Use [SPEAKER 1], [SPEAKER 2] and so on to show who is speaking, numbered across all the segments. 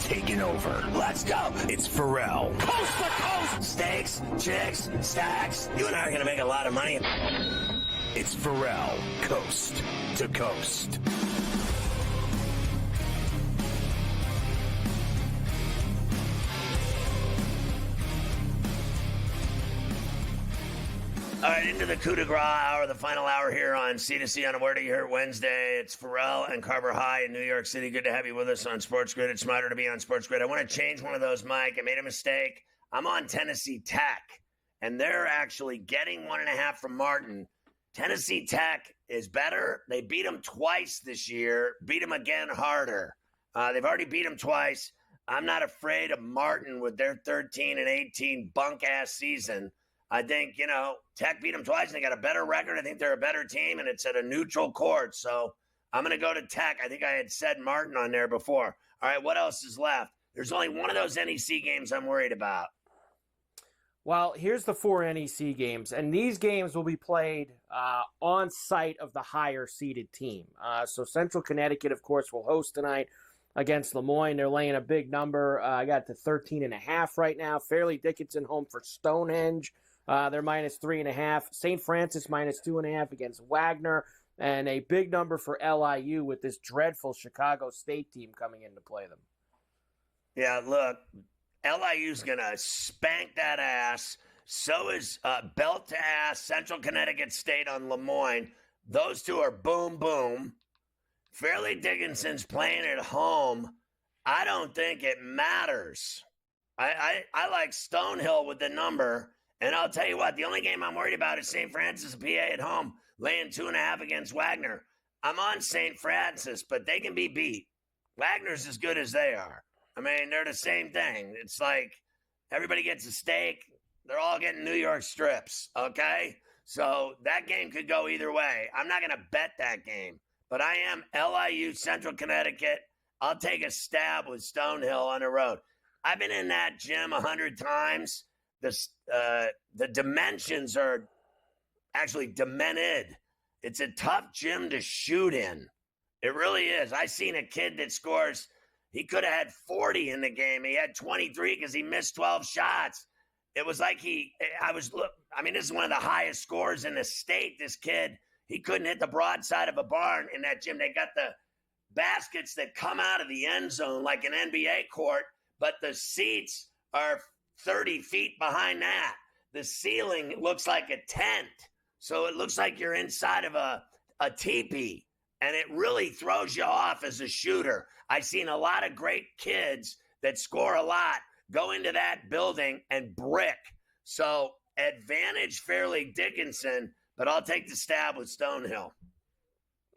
[SPEAKER 1] taking over. Let's go. It's Ferrall. Coast to coast. Steaks, chicks, stacks. You and I are going to make a lot of money. It's Ferrall, coast to coast. All right, into the coup de grace hour, the final hour here on C2C on a Word You Hear Wednesday. It's Ferrall and Carver High in New York City. Good to have you with us on SportsGrid. It's smarter to be on SportsGrid. I want to change one of those, Mike. I made a mistake. I'm on Tennessee Tech, and they're actually getting 1.5 from Martin. Tennessee Tech is better. They beat them twice this year, beat them again harder. They've already beat them twice. I'm not afraid of Martin with their 13-18 bunk-ass season. I think, Tech beat them twice, and they got a better record. I think they're a better team, and it's at a neutral court. So I'm going to go to Tech. I think I had said Martin on there before. All right, what else is left? There's only one of those NEC games I'm worried about.
[SPEAKER 2] Well, here's the 4 NEC games, and these games will be played on site of the higher-seeded team. So Central Connecticut, of course, will host tonight against Lemoyne. They're laying a big number. I got to 13.5 right now. Fairleigh Dickinson home for Stonehenge. They're minus 3.5. St. Francis minus 2.5 against Wagner, and a big number for LIU with this dreadful Chicago State team coming in to play them.
[SPEAKER 1] Yeah, look, LIU's going to spank that ass. So is belt to ass Central Connecticut State on Lemoyne. Those two are boom, boom. Fairleigh Dickinson's playing at home. I don't think it matters. I like Stonehill with the number. And I'll tell you what, the only game I'm worried about is St. Francis, PA at home, laying 2.5 against Wagner. I'm on St. Francis, but they can be beat. Wagner's as good as they are. I mean, they're the same thing. It's like everybody gets a steak. They're all getting New York strips, okay? So that game could go either way. I'm not going to bet that game, but I am LIU Central Connecticut. I'll take a stab with Stonehill on the road. I've been in that gym 100 times. The dimensions are actually demented. It's a tough gym to shoot in. It really is. I seen a kid that scores. He could have had 40 in the game. He had 23 because he missed 12 shots. It was like this is one of the highest scores in the state. This kid, he couldn't hit the broadside of a barn in that gym. They got the baskets that come out of the end zone like an NBA court, but the seats are 30 feet behind that. The ceiling looks like a tent. So it looks like you're inside of a teepee. And it really throws you off as a shooter. I've seen a lot of great kids that score a lot go into that building and brick. So advantage Fairleigh Dickinson, but I'll take the stab with Stonehill.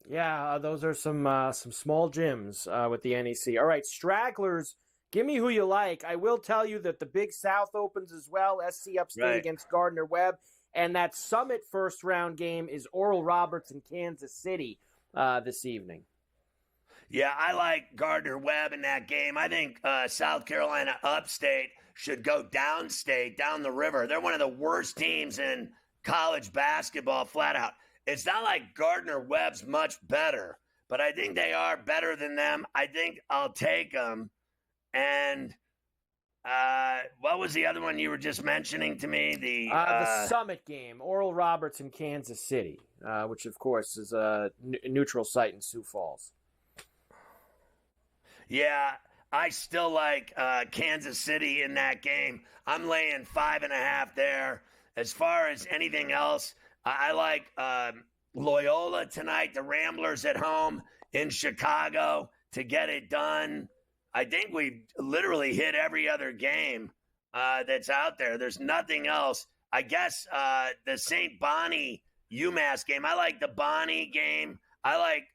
[SPEAKER 2] Yeah, those are some small gyms with the NEC. All right, stragglers. Give me who you like. I will tell you that the Big South opens as well. SC Upstate against Gardner-Webb. And that Summit first-round game is Oral Roberts in Kansas City this evening.
[SPEAKER 1] Yeah, I like Gardner-Webb in that game. I think South Carolina Upstate should go downstate, down the river. They're one of the worst teams in college basketball, flat out. It's not like Gardner-Webb's much better, but I think they are better than them. I think I'll take them. And what was the other one you were just mentioning to me?
[SPEAKER 2] The Summit game, Oral Roberts in Kansas City, which, of course, is a neutral site in Sioux Falls.
[SPEAKER 1] Yeah, I still like Kansas City in that game. I'm laying 5.5 there. As far as anything else, I like Loyola tonight, the Ramblers at home in Chicago to get it done. I think we literally hit every other game that's out there. There's nothing else. I guess the St. Bonnie UMass game. I like the Bonnie game. I like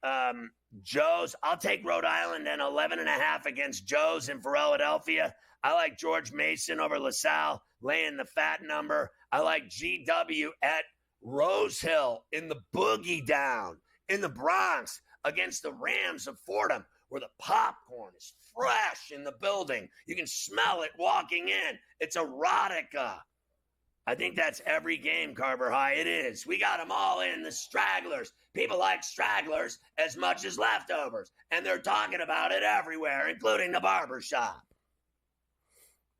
[SPEAKER 1] Joe's. I'll take Rhode Island and 11.5 against Joe's in Philadelphia. I like George Mason over LaSalle laying the fat number. I like GW at Rose Hill in the Boogie Down in the Bronx against the Rams of Fordham, where the popcorn is fresh in the building. You can smell it walking in. It's erotica. I think that's every game, Carver High. It is. We got them all in. The stragglers, People like stragglers as much as leftovers, and they're talking about it everywhere, including the barber shop.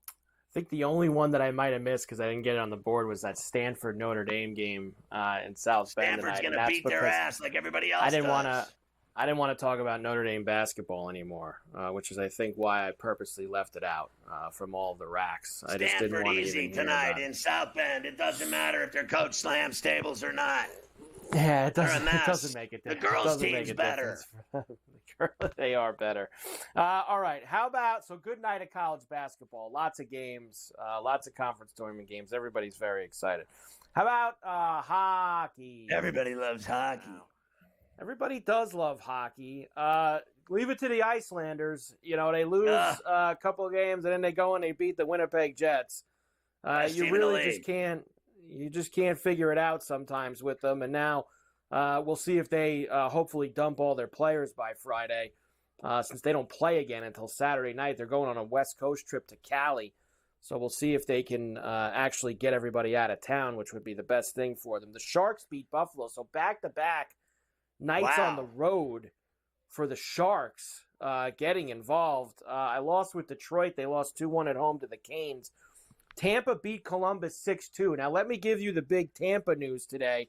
[SPEAKER 2] I think the only one that I might have missed because I didn't get it on the board was that Stanford Notre Dame game in South Bend.
[SPEAKER 1] Stanford's going to beat their ass like everybody else does.
[SPEAKER 2] I didn't want to talk about Notre Dame basketball anymore, which is, I think, why I purposely left it out from all of the racks. I just didn't want to
[SPEAKER 1] easy tonight in South Bend. It doesn't matter if their coach slams tables or not.
[SPEAKER 2] Yeah, it doesn't make it.
[SPEAKER 1] The girls' team's better.
[SPEAKER 2] They are better. All right. How about, so good night of college basketball. Lots of games, lots of conference tournament games. Everybody's very excited. How about hockey?
[SPEAKER 1] Everybody loves hockey.
[SPEAKER 2] Everybody does love hockey. Leave it to the Icelanders. You know, they lose a couple of games, and then they go and they beat the Winnipeg Jets. You really just can't figure it out sometimes with them. And now we'll see if they hopefully dump all their players by Friday, since they don't play again until Saturday night. They're going on a West Coast trip to Cali. So we'll see if they can actually get everybody out of town, which would be the best thing for them. The Sharks beat Buffalo. So back-to-back nights on the road for the Sharks getting involved. I lost with Detroit. They lost 2-1 at home to the Canes. Tampa beat Columbus 6-2. Now, let me give you the big Tampa news today.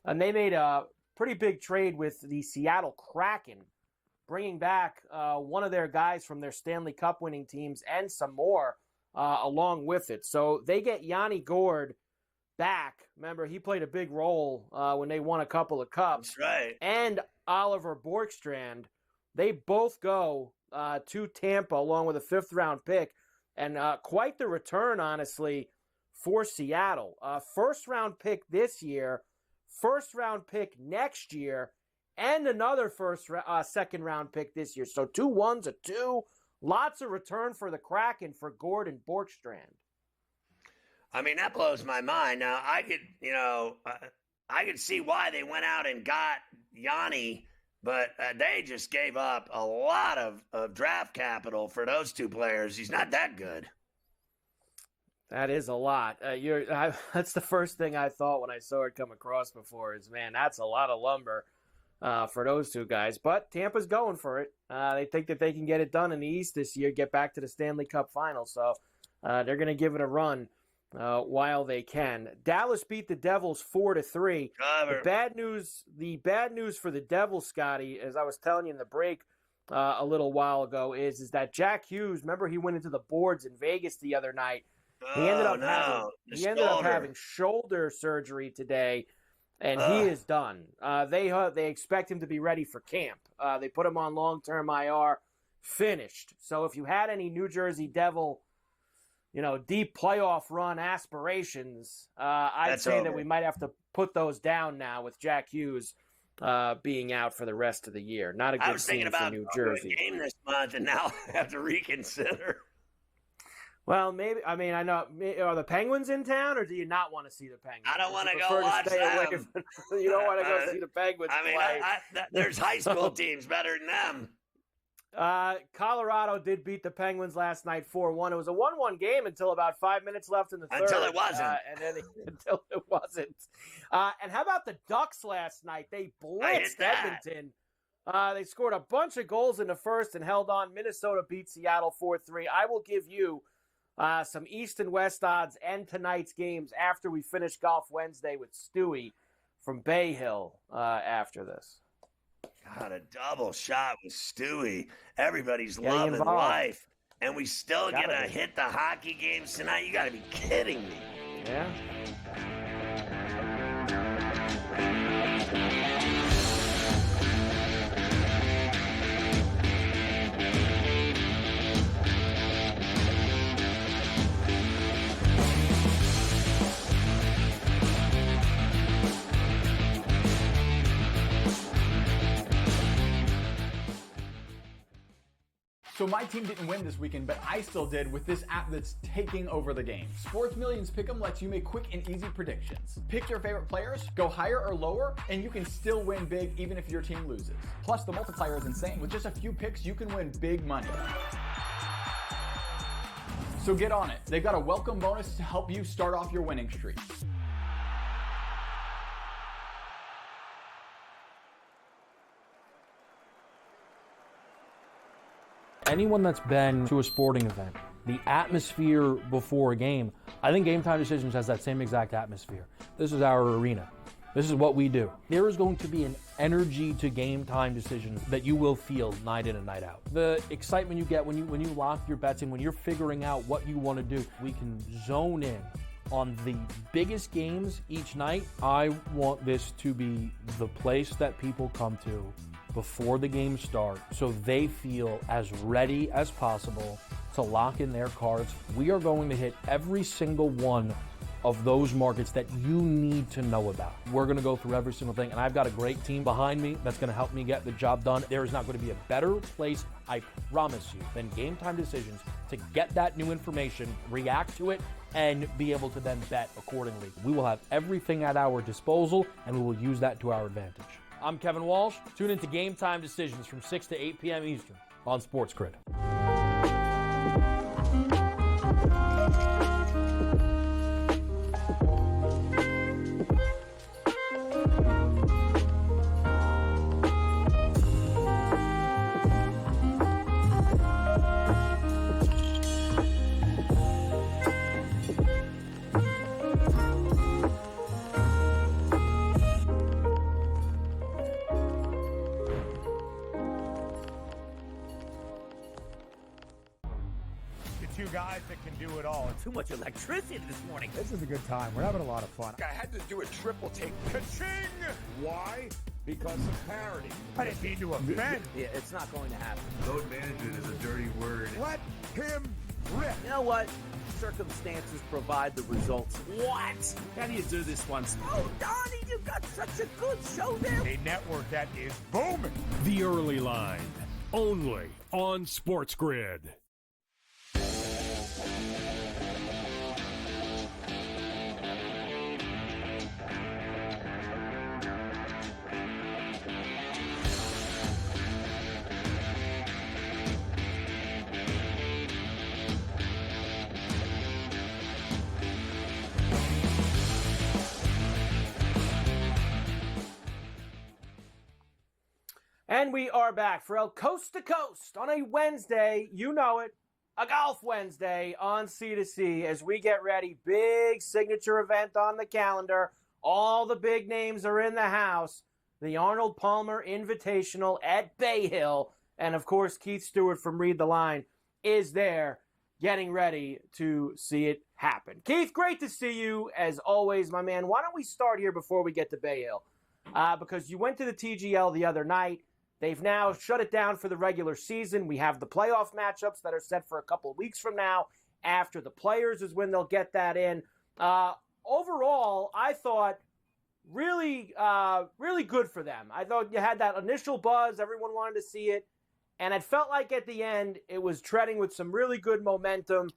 [SPEAKER 2] And they made a pretty big trade with the Seattle Kraken, bringing back one of their guys from their Stanley Cup winning teams and some more along with it. So they get Yanni Gourde back. Remember, he played a big role when they won a couple of cups.
[SPEAKER 1] That's right.
[SPEAKER 2] And Oliver Borkstrand. They both go to Tampa along with a fifth-round pick. And quite the return, honestly, for Seattle. First-round pick this year, first-round pick next year, and another second-round pick this year. So 2 1s, a 2. Lots of return for the Kraken for Gourde and Borkstrand.
[SPEAKER 1] I mean, that blows my mind. Now, I could see why they went out and got Yanni, but they just gave up a lot of draft capital for those two players. He's not that good.
[SPEAKER 2] That is a lot. That's the first thing I thought when I saw it come across before is, man, that's a lot of lumber for those two guys. But Tampa's going for it. They think that they can get it done in the East this year, get back to the Stanley Cup final. So they're going to give it a run while they can. Dallas beat the Devils 4-3. The bad news for the Devils, Scotty, as I was telling you in the break a little while ago, is that Jack Hughes, remember he went into the boards in Vegas the other night. He ended up having shoulder surgery today, and he is done. They expect him to be ready for camp. They put him on long-term IR, finished. So if you had any New Jersey Devil, deep playoff run aspirations, I'd say that we might have to put those down now with Jack Hughes being out for the rest of the year. Not a good scene for New Jersey.
[SPEAKER 1] Game this month, and now I have to reconsider.
[SPEAKER 2] Well, maybe. I mean, I know. Are the Penguins in town, or do you not want to see the Penguins?
[SPEAKER 1] I don't want to go watch them.
[SPEAKER 2] You don't want to go see the Penguins play.
[SPEAKER 1] There's high school teams better than them.
[SPEAKER 2] Colorado did beat the Penguins last night 4-1. It was a 1-1 game until about 5 minutes left in the third.
[SPEAKER 1] Until it wasn't.
[SPEAKER 2] Until it wasn't. And how about the Ducks last night? They blitzed Edmonton. They scored a bunch of goals in the first and held on. Minnesota beat Seattle 4-3. I will give you some East and West odds and tonight's games after we finish Golf Wednesday with Stewie from Bay Hill after this.
[SPEAKER 1] God, a double shot with Stewie. Everybody's loving life. And we still get to hit the hockey games tonight? You got to be kidding me.
[SPEAKER 2] Yeah.
[SPEAKER 3] So my team didn't win this weekend, but I still did with this app that's taking over the game. Sports Millions Pick'em lets you make quick and easy predictions. Pick your favorite players, go higher or lower, and you can still win big even if your team loses. Plus, the multiplier is insane. With just a few picks, you can win big money. So get on it. They've got a welcome bonus to help you start off your winning streak.
[SPEAKER 4] Anyone that's been to a sporting event, the atmosphere before a game, I think Game Time Decisions has that same exact atmosphere. This is our arena. This is what we do. There is going to be an energy to Game Time Decisions that you will feel night in and night out. The excitement you get when you lock your bets in, when you're figuring out what you want to do, we can zone in on the biggest games each night. I want this to be the place that people come to before the games start so they feel as ready as possible to lock in their cards. We are going to hit every single one of those markets that you need to know about. We're going to go through every single thing, and I've got a great team behind me that's going to help me get the job done. There is not going to be a better place, I promise you, than Game Time Decisions to get that new information, react to it, and be able to then bet accordingly. We will have everything at our disposal, and we will use that to our advantage. I'm Kevin Walsh. Tune into Game Time Decisions from 6 to 8 p.m. Eastern on SportsGrid.
[SPEAKER 5] Guys that can do it all.
[SPEAKER 6] Too much electricity this morning.
[SPEAKER 5] This is a good time. We're having a lot of fun.
[SPEAKER 7] I had to do a triple take.
[SPEAKER 5] Ka-ching! Why? Because of parity. I didn't mean to offend.
[SPEAKER 6] Yeah, it's not going to happen.
[SPEAKER 7] Load management is a dirty word.
[SPEAKER 5] Let him rip.
[SPEAKER 6] You know what? Circumstances provide the results. What? How do you do this one? Oh, Donnie, you got such a good show there.
[SPEAKER 5] A network that is booming.
[SPEAKER 8] The Early Line, only on SportsGrid.
[SPEAKER 2] And we are back for El Coast to Coast on a Wednesday. You know it, a Golf Wednesday on C2C as we get ready. Big signature event on the calendar. All the big names are in the house. The Arnold Palmer Invitational at Bay Hill. And, of course, Keith Stewart from Read the Line is there getting ready to see it happen. Keith, great to see you as always, my man. Why don't we start here before we get to Bay Hill? Because you went to the TGL the other night. They've now shut it down for the regular season. We have the playoff matchups that are set for a couple of weeks from now. After the Players is when they'll get that in. Overall, I thought really good for them. I thought you had that initial buzz. Everyone wanted to see it. And it felt like at the end it was treading with some really good momentum,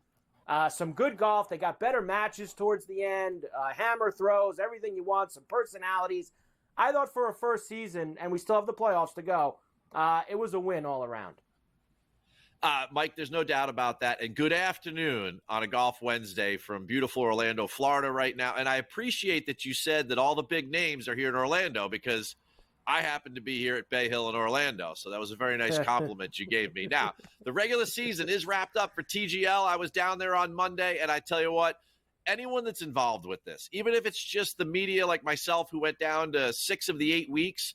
[SPEAKER 2] some good golf. They got better matches towards the end, hammer throws, everything you want, some personalities. I thought for a first season, and we still have the playoffs to go, it was a win all around.
[SPEAKER 9] Mike, there's no doubt about that. And good afternoon on a Golf Wednesday from beautiful Orlando, Florida right now. And I appreciate that you said that all the big names are here in Orlando because I happen to be here at Bay Hill in Orlando. So that was a very nice compliment you gave me. Now, the regular season is wrapped up for TGL. I was down there on Monday, and I tell you what, anyone that's involved with this, even if it's just the media like myself who went down to 6 of the 8 weeks,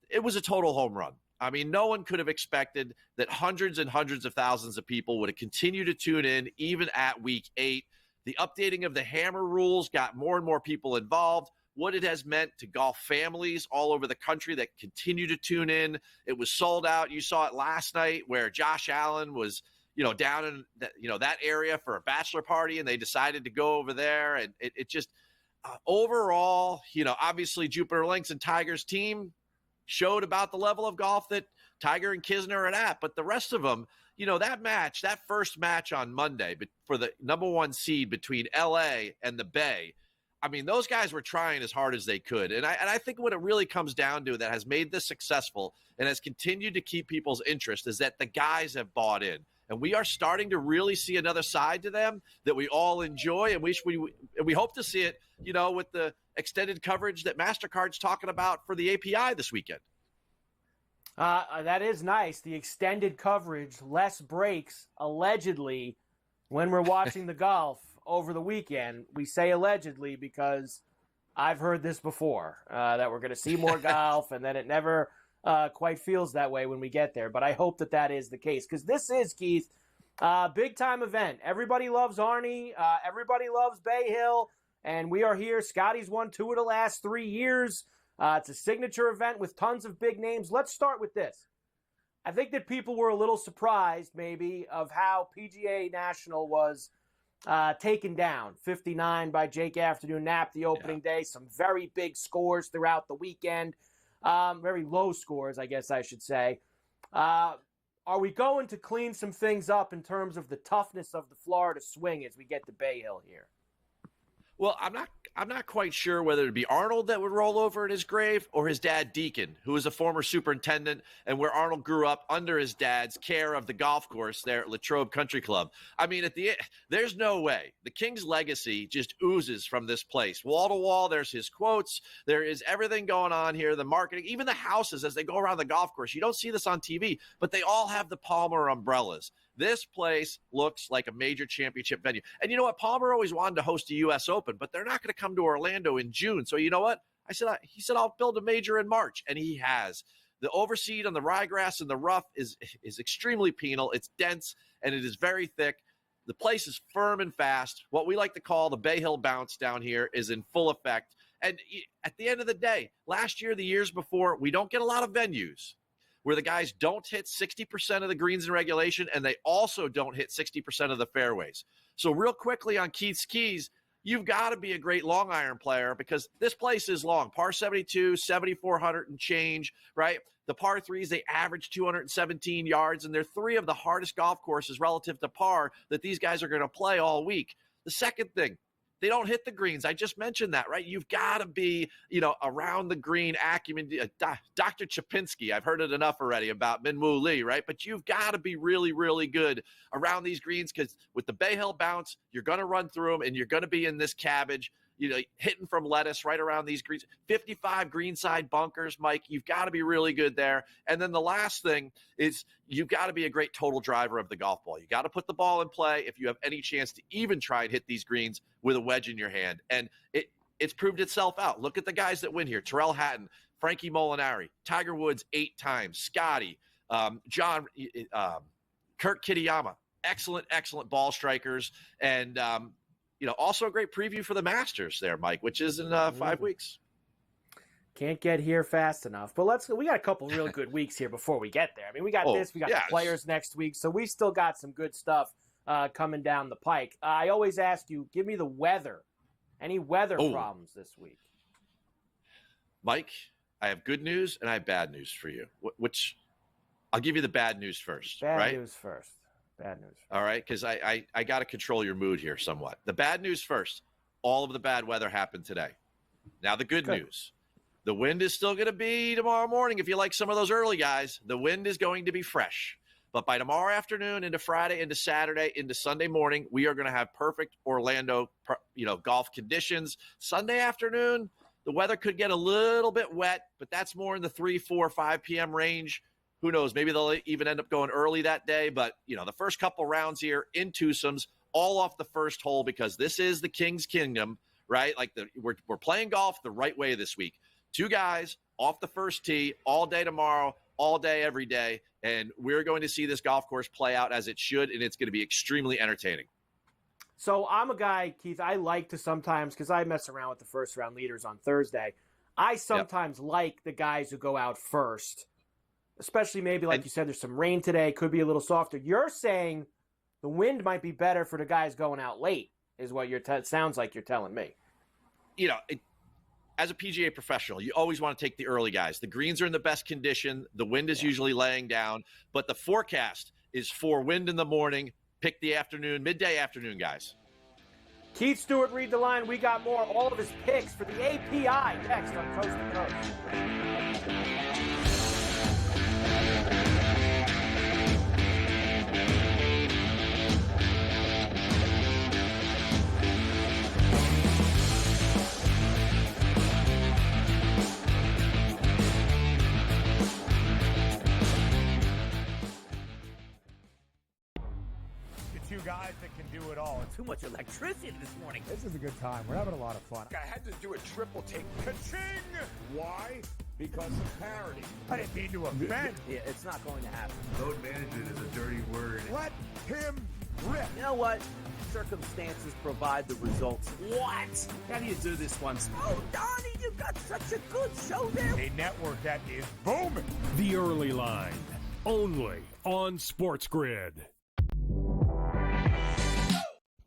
[SPEAKER 9] it was a total home run. I mean, no one could have expected that hundreds and hundreds of thousands of people would have continued to tune in even at week 8. The updating of the hammer rules got more and more people involved. What it has meant to golf families all over the country that continue to tune in. It was sold out. You saw it last night where Josh Allen was down in that area for a bachelor party, and they decided to go over there. And it just overall, obviously Jupiter Links and Tiger's team showed about the level of golf that Tiger and Kisner are at. But the rest of them, that first match on Monday for the number 1 seed between LA and the Bay, I mean, those guys were trying as hard as they could. And I think what it really comes down to that has made this successful and has continued to keep people's interest is that the guys have bought in. And we are starting to really see another side to them that we all enjoy, and we hope to see it, with the extended coverage that MasterCard's talking about for the API this weekend.
[SPEAKER 2] That is nice. The extended coverage, less breaks, allegedly, when we're watching the golf over the weekend. We say allegedly because I've heard this before, that we're going to see more golf, and then it never quite feels that way when we get there. But I hope that that is the case, because this is, Keith, big-time event. Everybody loves Arnie. Everybody loves Bay Hill, and we are here. Scotty's won 2 of the last 3 years. It's a signature event with tons of big names. Let's start with this. I think that people were a little surprised, maybe, of how PGA National was taken down. 59 by Jake Afternoon Knapp the opening day. Some very big scores throughout the weekend. Very low scores, I guess I should say. Are we going to clean some things up in terms of the toughness of the Florida swing as we get to Bay Hill here?
[SPEAKER 9] Well, I'm not quite sure whether it'd be Arnold that would roll over in his grave or his dad Deacon, who was a former superintendent and where Arnold grew up under his dad's care of the golf course there at Latrobe Country Club. I mean, there's no way. The King's legacy just oozes from this place. Wall to wall, there's his quotes. There is everything going on here, the marketing, even the houses as they go around the golf course. You don't see this on TV, but they all have the Palmer umbrellas. This place looks like a major championship venue. And you know what? Palmer always wanted to host a U.S. Open, but they're not going to come to Orlando in June. So you know what? He said, I'll build a major in March. And he has. The overseed on the ryegrass and the rough is extremely penal. It's dense, and it is very thick. The place is firm and fast. What we like to call the Bay Hill bounce down here is in full effect. And at the end of the day, last year, the years before, we don't get a lot of venues where the guys don't hit 60% of the greens in regulation, and they also don't hit 60% of the fairways. So real quickly on Keith's Keys, you've got to be a great long iron player because this place is long. Par 72, 7,400 and change, right? The par threes, they average 217 yards, and they're 3 of the hardest golf courses relative to par that these guys are going to play all week. The second thing, they don't hit the greens. I just mentioned that, right? You've got to be, around the green acumen. Dr. Chapinski, I've heard it enough already about Minwoo Lee, right? But you've got to be really, really good around these greens because with the Bay Hill bounce, you're going to run through them and you're going to be in this cabbage, hitting from lettuce right around these greens. 55 greenside bunkers, Mike. You've got to be really good there. And then the last thing is you've got to be a great total driver of the golf ball. You got to put the ball in play if you have any chance to even try and hit these greens with a wedge in your hand. And it's proved itself out. Look at the guys that win here. Terrell Hatton, Frankie Molinari, Tiger Woods 8 times, Scotty, John, Kurt Kitayama. Excellent ball strikers. And, also a great preview for the Masters there, Mike, which is in 5 weeks.
[SPEAKER 2] Can't get here fast enough. But we got a couple really good weeks here before we get there. I mean, we got the Players next week, so we still got some good stuff coming down the pike. I always ask you, give me the weather. Any weather problems this week? Mike,
[SPEAKER 9] I have good news and I have bad news for you. Which I'll give you the bad news first.
[SPEAKER 2] Bad news first.
[SPEAKER 9] All right, because I got to control your mood here somewhat. The bad news first. All of the bad weather happened today. Now the good news. The wind is still going to be tomorrow morning. If you like some of those early guys, the wind is going to be fresh. But by tomorrow afternoon, into Friday, into Saturday, into Sunday morning, we are going to have perfect Orlando, golf conditions. Sunday afternoon, the weather could get a little bit wet, but that's more in the 3, 4, 5 p.m. range. Who knows? Maybe they'll even end up going early that day. But, the first couple rounds here in twosomes, all off the first hole because this is the King's Kingdom, right? Like we're playing golf the right way this week. 2 guys off the first tee all day tomorrow, all day, every day. And we're going to see this golf course play out as it should, and it's going to be extremely entertaining.
[SPEAKER 2] So I'm a guy, Keith, I like to sometimes, because I mess around with the first round leaders on Thursday, I sometimes like the guys who go out first. Especially maybe, like you said, there's some rain today. Could be a little softer. You're saying the wind might be better for the guys going out late is what sounds like you're telling me.
[SPEAKER 9] As a PGA professional, you always want to take the early guys. The greens are in the best condition. The wind is usually laying down. But the forecast is for wind in the morning. Pick the afternoon, midday afternoon, guys.
[SPEAKER 2] Keith Stewart, read the line. We got more. All of his picks for the API next on Coast to Coast.
[SPEAKER 5] two guys that can do it all.
[SPEAKER 6] Too much electricity this morning.
[SPEAKER 5] This is a good time. We're having a lot of fun.
[SPEAKER 7] I had to do a triple take.
[SPEAKER 5] Ka-ching! Why? Because of parity. I didn't mean to offend.
[SPEAKER 6] Yeah, it's not going to happen.
[SPEAKER 7] Load management is a dirty word.
[SPEAKER 5] Let him rip.
[SPEAKER 6] You know what? Circumstances provide the results. What? How do you do this once? Oh, Donnie, you got such a good show there.
[SPEAKER 5] A network that is booming.
[SPEAKER 8] The Early Line, only on SportsGrid.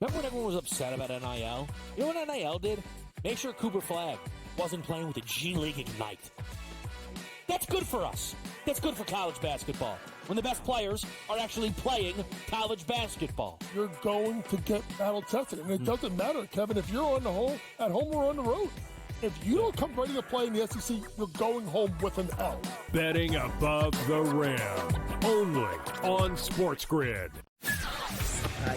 [SPEAKER 10] Remember when everyone was upset about NIL? You know what NIL did? Make sure Cooper Flagg wasn't playing with the G League Ignite. That's good for us. That's good for college basketball. When the best players are actually playing college basketball.
[SPEAKER 11] You're going to get battle tested. And it doesn't matter, Kevin, if you're at home or on the road. If you don't come ready to play in the SEC, you're going home with an L.
[SPEAKER 8] Betting above the rim, only on SportsGrid.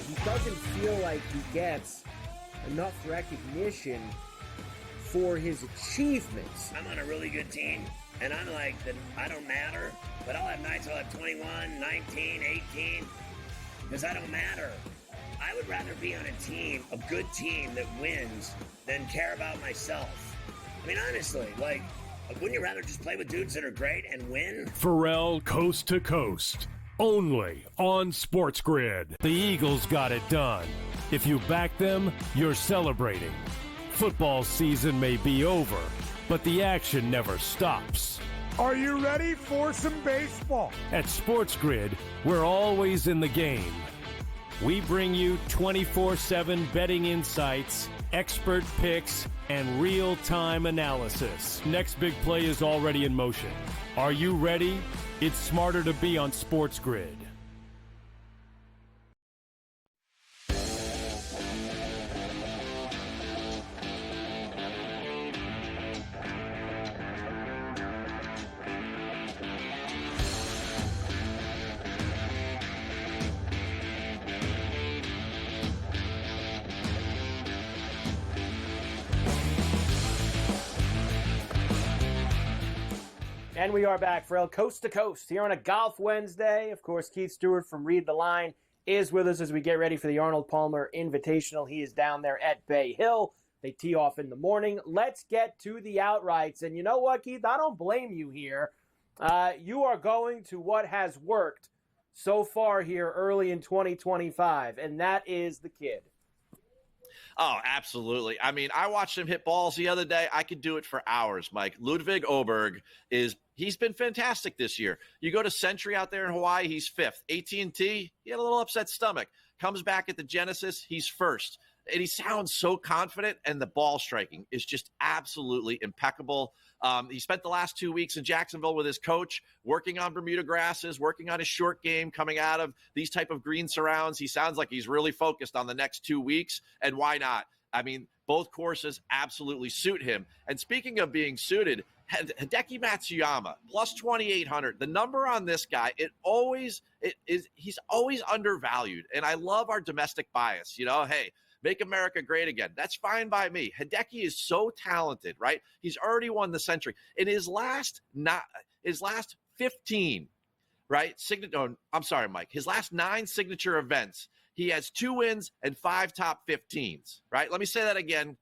[SPEAKER 2] He doesn't feel like he gets enough recognition for his achievements.
[SPEAKER 1] I'm on a really good team, and I'm like, I don't matter, but I'll have nights I'll have 21, 19, 18, because I don't matter. I would rather be on a team, a good team that wins, than care about myself. I mean, honestly, like, wouldn't you rather just play with dudes that are great and win?
[SPEAKER 8] Ferrall coast to coast, only on SportsGrid. The Eagles got it done. If you back them, you're celebrating. Football season may be over, but the action never stops.
[SPEAKER 5] Are you ready for some baseball?
[SPEAKER 8] At SportsGrid, we're always in the game. We bring you 24/7 betting insights, expert picks, and real-time analysis. Next big play is already in motion. Are you ready? It's smarter to be on SportsGrid.
[SPEAKER 2] And we are back, Ferrall, coast to coast here on a Golf Wednesday. Of course, Keith Stewart from Read the Line is with us as we get ready for the Arnold Palmer Invitational. He is down there at Bay Hill. They tee off in the morning. Let's get to the outrights. And you know what, Keith? I don't blame you here. You are going to what has worked so far here early in 2025, and that is the kid.
[SPEAKER 9] Oh, absolutely. I mean, I watched him hit balls the other day. I could do it for hours, Mike. Ludwig Åberg he's been fantastic this year. You go to Century out there in Hawaii, he's fifth. AT&T, he had a little upset stomach. Comes back at the Genesis, he's first. And he sounds so confident, and the ball striking is just absolutely impeccable. He spent the last 2 weeks in Jacksonville with his coach, working on Bermuda grasses, working on his short game, coming out of these type of green surrounds. He sounds like he's really focused on the next 2 weeks, and why not? I mean, both courses absolutely suit him. And speaking of being suited, Hideki Matsuyama, plus 2,800. The number on this guy, he's always undervalued. And I love our domestic bias. You know, hey, make America great again. That's fine by me. Hideki is so talented, right? He's already won the Century. In his last 15, right? I'm sorry, Mike. His last 9 signature events, he has 2 wins and 5 top 15s, right? Let me say that again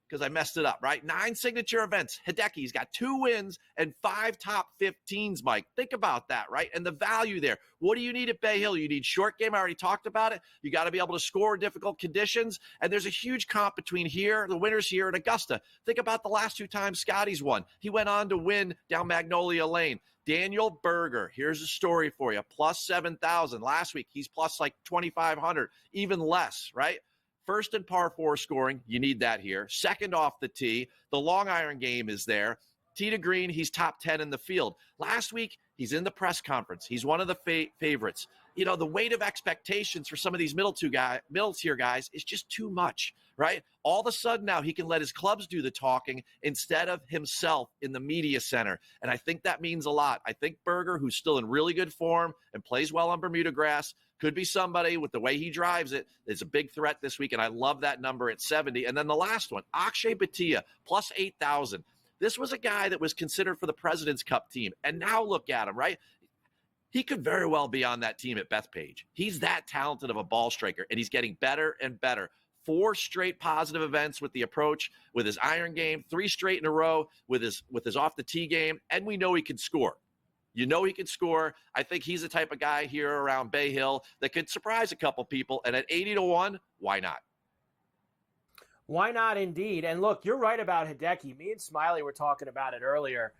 [SPEAKER 9] because I messed it up, right? 9 signature events. Hideki's got 2 wins and 5 top 15s, Mike. Think about that, right? And the value there. What do you need at Bay Hill? You need short game. I already talked about it. You got to be able to score in difficult conditions. And there's a huge comp between here, the winners here at Augusta. Think about the last 2 times Scotty's won. He went on to win down Magnolia Lane. Daniel Berger, here's a story for you. Plus 7,000. Last week, he's plus like 2,500, even less, right? First in par 4 scoring, you need that here. Second off the tee, the long iron game is there. Tee to green, he's top 10 in the field. Last week, he's in the press conference. He's one of the favorites. You know, the weight of expectations for some of these middle tier guys is just too much, right? All of a sudden now he can let his clubs do the talking instead of himself in the media center. And I think that means a lot. I think Berger, who's still in really good form and plays well on Bermuda grass, could be somebody with the way he drives it is a big threat this week. And I love that number at 70. And then the last one, Akshay Bhatia, plus 8,000. This was a guy that was considered for the President's Cup team. And now look at him, right? He could very well be on that team at Bethpage. He's that talented of a ball striker, and he's getting better and better. 4 straight positive events with the approach, with his iron game, 3 straight in a row with his off the tee game, and we know he can score. You know he can score. I think he's the type of guy here around Bay Hill that could surprise a couple people, and at 80-1, why not?
[SPEAKER 2] Why not, indeed? And look, you're right about Hideki. Me and Smiley were talking about it earlier.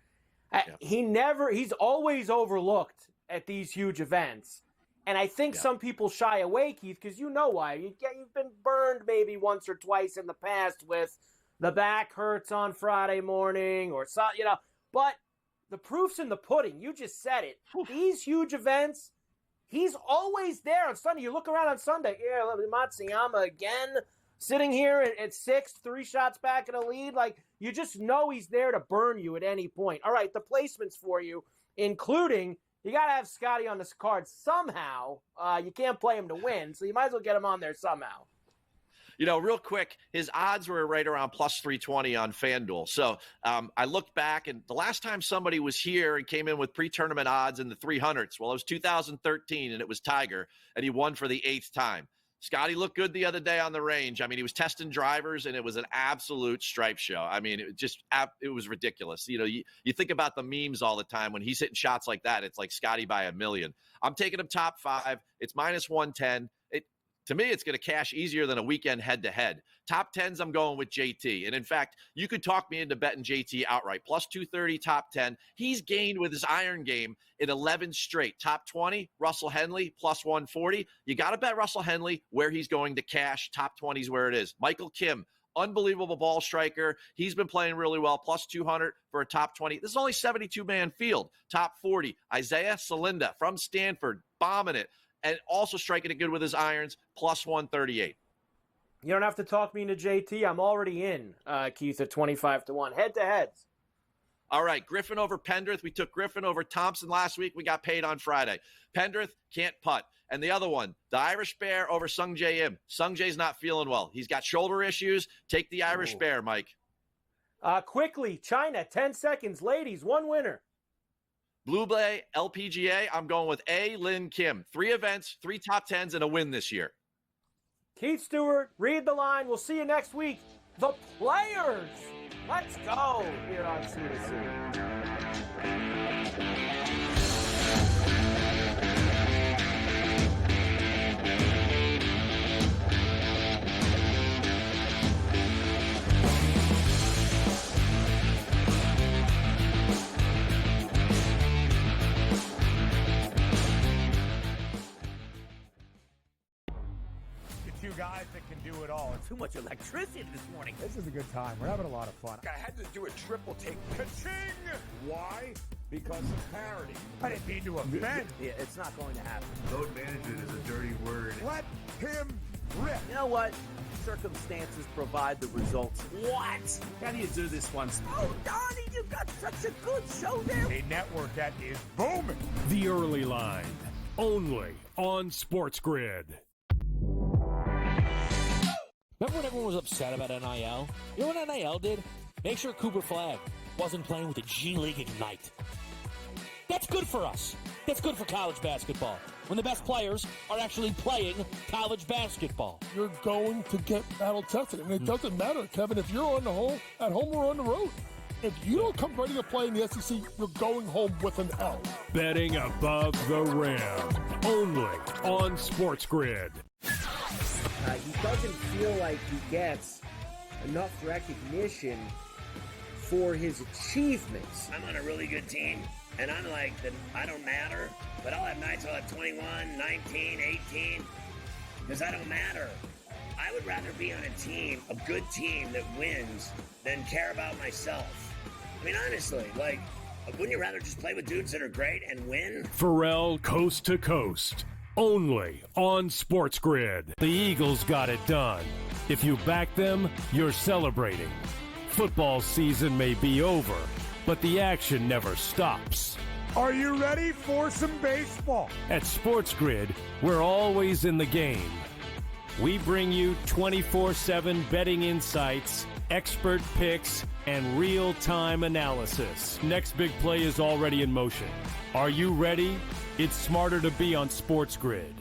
[SPEAKER 2] He's always overlooked at these huge events. And I think some people shy away, Keith, because you know why. You've been burned maybe once or twice in the past with the back hurts on Friday morning or so, but the proof's in the pudding. You just said it. These huge events, he's always there on Sunday. You look around on Sunday, Matsuyama again, sitting here at 6, 3 shots back in a lead. Like, you just know he's there to burn you at any point. All right, the placements for you, including you got to have Scotty on this card somehow. You can't play him to win, so you might as well get him on there somehow.
[SPEAKER 9] Real quick, his odds were right around plus 320 on FanDuel. So I looked back, and the last time somebody was here and came in with pre-tournament odds in the 300s, well, it was 2013, and it was Tiger, and he won for the 8th time. Scotty looked good the other day on the range. I mean, he was testing drivers, and it was an absolute stripe show. I mean, it was ridiculous. You think about the memes all the time. When he's hitting shots like that, it's like Scotty by a million. I'm taking him top 5. It's minus 110. To me, it's going to cash easier than a weekend head-to-head. Top 10s, I'm going with JT. And, in fact, you could talk me into betting JT outright. Plus 230, top 10. He's gained with his iron game in 11 straight. Top 20, Russell Henley, plus 140. You got to bet Russell Henley where he's going to cash. Top 20 is where it is. Michael Kim, unbelievable ball striker. He's been playing really well. Plus 200 for a top 20. This is only 72-man field. Top 40, Isaiah Salinda from Stanford, bombing it. And also striking it good with his irons, plus 138.
[SPEAKER 2] You don't have to talk me into JT. I'm already in, Keith, at 25-1. Head-to-heads.
[SPEAKER 9] All right, Griffin over Pendrith. We took Griffin over Thompson last week. We got paid on Friday. Pendrith can't putt. And the other one, the Irish Bear over Sung Jae Im. Sung Jae's not feeling well. He's got shoulder issues. Take the Irish Bear, Mike.
[SPEAKER 2] Quickly, China, 10 seconds. Ladies, 1 winner.
[SPEAKER 9] Blue Bay LPGA, I'm going with A. Lin Kim. 3 events, 3 top 10s, and a win this year.
[SPEAKER 2] Keith Stewart, read the line. We'll see you next week. The Players. Let's go here on C2C.
[SPEAKER 5] Guys that can do it all.
[SPEAKER 6] Too much electricity this morning.
[SPEAKER 5] This is a good time. We're having a lot of fun. I had to do a triple take. Ka-ching! Why? Because of parity. I didn't mean to offend.
[SPEAKER 6] Yeah, it's not going to happen.
[SPEAKER 7] Load management is a dirty word.
[SPEAKER 5] Let him rip.
[SPEAKER 6] You know what? Circumstances provide the results. What? How do you do this one? Oh, Donnie, you've got such a good show there.
[SPEAKER 5] A network that is booming.
[SPEAKER 8] The Early Line, only on SportsGrid.
[SPEAKER 10] Remember when everyone was upset about NIL? You know what NIL did? Make sure Cooper Flag wasn't playing with the G League Ignite. That's good for us. That's good for college basketball. When the best players are actually playing college basketball.
[SPEAKER 11] You're going to get battle tested. And it doesn't matter, Kevin, if you're at home or on the road. If you don't come ready to play in the SEC, you're going home with an L.
[SPEAKER 8] Betting above the rim, only on SportsGrid.
[SPEAKER 2] He doesn't feel like he gets enough recognition for his achievements.
[SPEAKER 1] I'm on a really good team, and I'm like, I don't matter, but I'll have nights I'll have 21, 19, 18, because I don't matter. I would rather be on a team, a good team that wins, than care about myself. I mean, honestly, like, wouldn't you rather just play with dudes that are great and win?
[SPEAKER 8] Ferrall coast to coast, only on SportsGrid. The Eagles got it done. If you back them, you're celebrating. Football season may be over, but the action never stops.
[SPEAKER 5] Are you ready for some baseball?
[SPEAKER 8] At SportsGrid, we're always in the game. We bring you 24/7 betting insights, expert picks, and real-time analysis. Next big play is already in motion. Are you ready? It's smarter to be on SportsGrid.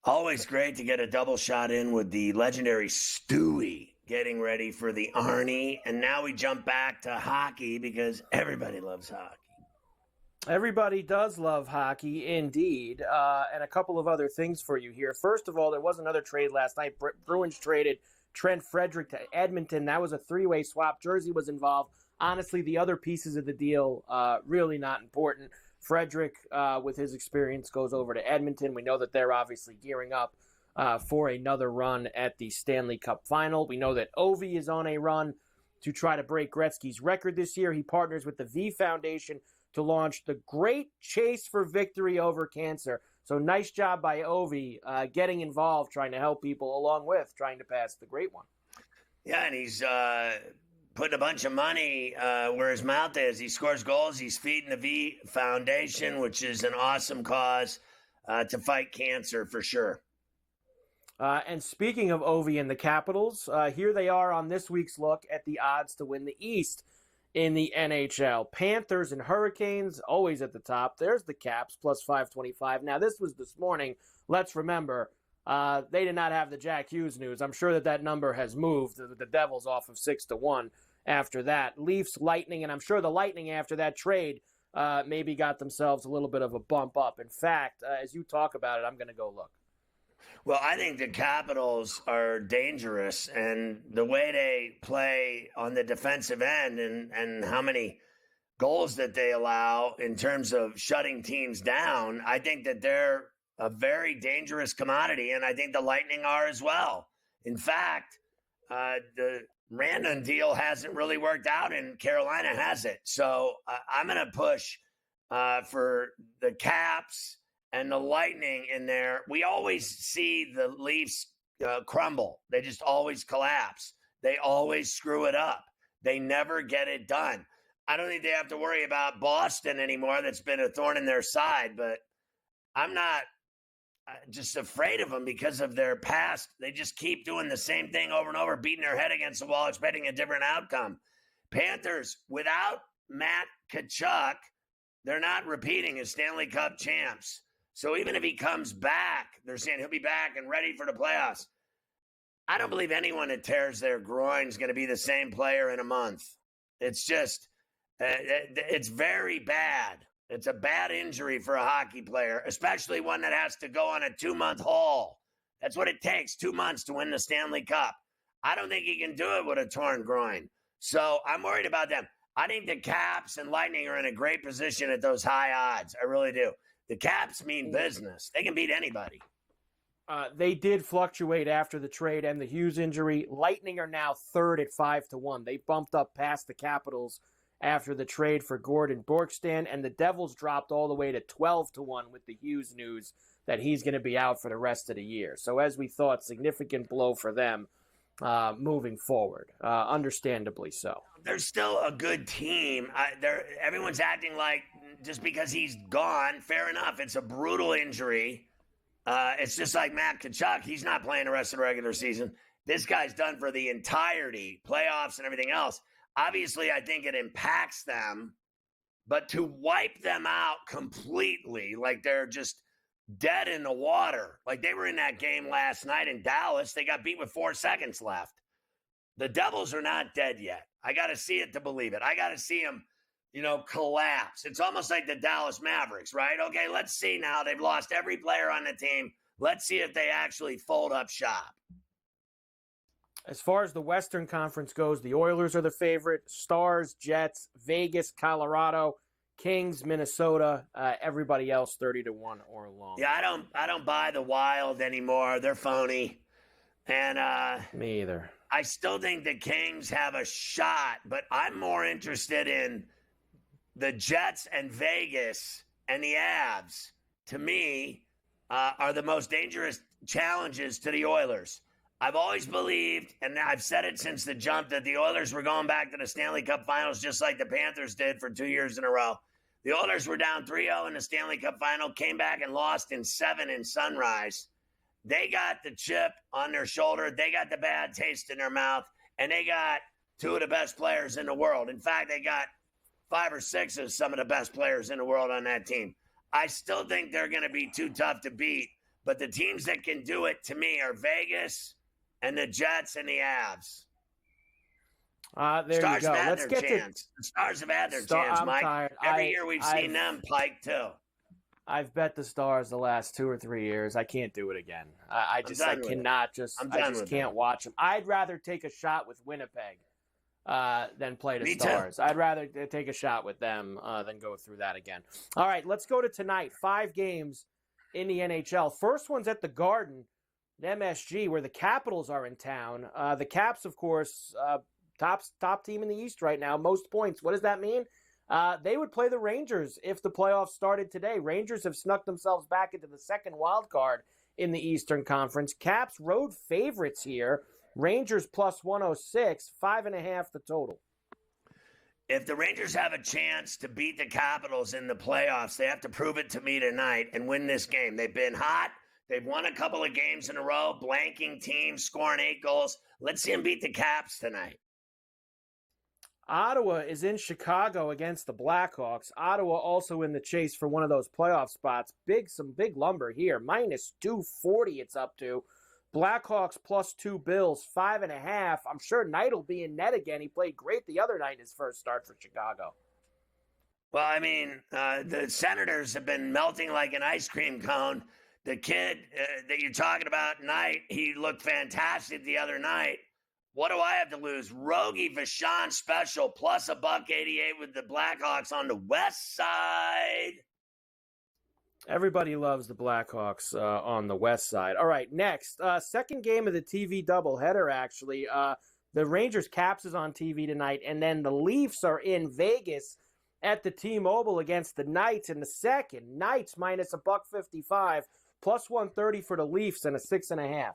[SPEAKER 1] Always great to get a double shot in with the legendary Stewie getting ready for the Arnie. And now we jump back to hockey because everybody loves hockey.
[SPEAKER 2] Everybody does love hockey, indeed. And a couple of other things for you here. First of all, there was another trade last night. Bruins traded Trent Frederick to Edmonton. That was a three-way swap. Jersey was involved. Honestly, the other pieces of the deal, really not important. Frederick, with his experience, goes over to Edmonton. We know that they're obviously gearing up for another run at the Stanley Cup Final. We know that Ovi is on a run to try to break Gretzky's record this year. He partners with the V Foundation to launch the Great Chase for Victory Over Cancer. So nice job by Ovi getting involved, trying to help people along with trying to pass the great one.
[SPEAKER 1] Yeah, and he's putting a bunch of money where his mouth is. He scores goals. He's feeding the V Foundation, which is an awesome cause to fight cancer for sure.
[SPEAKER 2] And speaking of Ovi and the Capitals, here they are on this week's look at the odds to win the East in the NHL. Panthers and Hurricanes, always at the top. There's the Caps, plus 525. Now, this was this morning. Let's remember, they did not have the Jack Hughes news. I'm sure that number has moved. The Devils off of 6-1 after that. Leafs, Lightning, and I'm sure the Lightning after that trade maybe got themselves a little bit of a bump up. In fact, as you talk about it, I'm going to go look.
[SPEAKER 1] Well, I think the Capitals are dangerous, and the way they play on the defensive end and how many goals that they allow in terms of shutting teams down, I think that they're a very dangerous commodity, and I think the Lightning are as well. In fact, the Randon deal hasn't really worked out, and Carolina has it. So I'm going to push for the Caps and the Lightning in there. We always see the Leafs crumble. They just always collapse. They always screw it up. They never get it done. I don't think they have to worry about Boston anymore. That's been a thorn in their side, but I'm not just afraid of them because of their past. They just keep doing the same thing over and over, beating their head against the wall, expecting a different outcome. Panthers, without Matt Tkachuk, they're not repeating as Stanley Cup champs. So even if he comes back, they're saying he'll be back and ready for the playoffs. I don't believe anyone that tears their groin is going to be the same player in a month. It's just, it's very bad. It's a bad injury for a hockey player, especially one that has to go on a 2-month haul. That's what it takes, 2 months to win the Stanley Cup. I don't think he can do it with a torn groin. So I'm worried about them. I think the Caps and Lightning are in a great position at those high odds. I really do. The Caps mean business. They can beat anybody.
[SPEAKER 2] They did fluctuate after the trade and the Hughes injury. Lightning are now third at 5-1. They bumped up past the Capitals after the trade for Gordon Borkstad, and the Devils dropped all the way to 12-1 with the Hughes news that he's going to be out for the rest of the year. So as we thought, significant blow for them moving forward, understandably so.
[SPEAKER 1] They're still a good team. Everyone's acting like just because he's gone, fair enough. It's a brutal injury. It's just like Matt Tkachuk. He's not playing the rest of the regular season. This guy's done for the entirety, playoffs and everything else. Obviously, I think it impacts them. But to wipe them out completely, like they're just dead in the water, like they were in that game last night in Dallas, they got beat with 4 seconds left. The Devils are not dead yet. I got to see it to believe it. I got to see them, collapse. It's almost like the Dallas Mavericks, right? Okay, let's see now. They've lost every player on the team. Let's see if they actually fold up shop.
[SPEAKER 2] As far as the Western Conference goes, the Oilers are the favorite. Stars, Jets, Vegas, Colorado, Kings, Minnesota. Everybody else 30-1 or long.
[SPEAKER 1] Yeah, I don't buy the Wild anymore. They're phony. And
[SPEAKER 2] me either.
[SPEAKER 1] I still think the Kings have a shot, but I'm more interested in the Jets and Vegas and the Avs. To me, are the most dangerous challenges to the Oilers. I've always believed, and I've said it since the jump, that the Oilers were going back to the Stanley Cup Finals just like the Panthers did for 2 years in a row. The Oilers were down 3-0 in the Stanley Cup Final, came back and lost in 7 in Sunrise. They got the chip on their shoulder. They got the bad taste in their mouth, and they got 2 of the best players in the world. In fact, they got 5 or 6 of some of the best players in the world on that team. I still think they're going to be too tough to beat, but the teams that can do it, to me, are Vegas and the Jets and the Avs.
[SPEAKER 2] There
[SPEAKER 1] Stars
[SPEAKER 2] you go.
[SPEAKER 1] have had
[SPEAKER 2] Let's
[SPEAKER 1] their
[SPEAKER 2] get
[SPEAKER 1] chance. The Stars have had their chance,
[SPEAKER 2] I'm
[SPEAKER 1] Mike.
[SPEAKER 2] tired.
[SPEAKER 1] Every year we've seen them pike, too.
[SPEAKER 2] I've bet the Stars the last 2 or 3 years. I can't do it again. I just can't watch them. I'd rather take a shot with Winnipeg than play the Stars. I'd rather take a shot with them than go through that again. All right, let's go to tonight. 5 games in the NHL. First one's at the Garden, MSG, where the Capitals are in town. The Caps, of course, top team in the East right now, most points. What does that mean? They would play the Rangers if the playoffs started today. Rangers have snuck themselves back into the second wild card in the Eastern Conference. Caps road favorites here. Rangers plus 106, 5.5 the total.
[SPEAKER 1] If the Rangers have a chance to beat the Capitals in the playoffs, they have to prove it to me tonight and win this game. They've been hot. They've won a couple of games in a row, blanking teams, scoring 8 goals. Let's see them beat the Caps tonight.
[SPEAKER 2] Ottawa is in Chicago against the Blackhawks. Ottawa also in the chase for one of those playoff spots. Some big lumber here. Minus 240 it's up to. Blackhawks plus 2 Bills, 5.5. I'm sure Knight will be in net again. He played great the other night in his first start for Chicago.
[SPEAKER 1] Well, I mean, the Senators have been melting like an ice cream cone. The kid that you're talking about, Knight, he looked fantastic the other night. What do I have to lose? Rogie Vachon special plus $1.88 with the Blackhawks on the west side.
[SPEAKER 2] Everybody loves the Blackhawks on the west side. All right, next, second game of the TV doubleheader, actually. The Rangers Caps is on TV tonight, and then the Leafs are in Vegas at the T-Mobile against the Knights in the second. Knights minus $1.55, plus 130 for the Leafs, and a 6.5.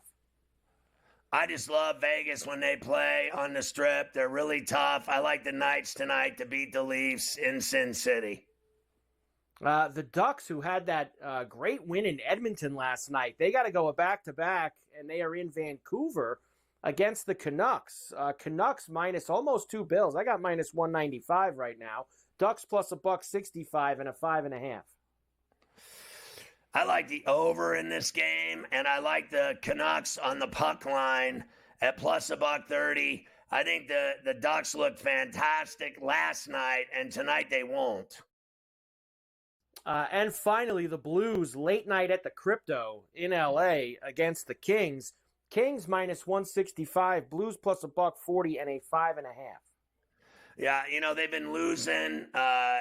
[SPEAKER 1] I just love Vegas when they play on the Strip. They're really tough. I like the Knights tonight to beat the Leafs in Sin City.
[SPEAKER 2] The Ducks, who had that great win in Edmonton last night, they got to go a back-to-back, and they are in Vancouver against the Canucks. Canucks minus almost 2 Bills. I got minus 195 right now. Ducks plus $1.65 and a 5.5.
[SPEAKER 1] I like the over in this game, and I like the Canucks on the puck line at plus $1.30. I think the Ducks looked fantastic last night, and tonight they won't.
[SPEAKER 2] And finally, the Blues, late night at the Crypto in L.A. against the Kings. Kings minus 165, Blues plus $1.40 and a 5.5.
[SPEAKER 1] Yeah, they've been losing,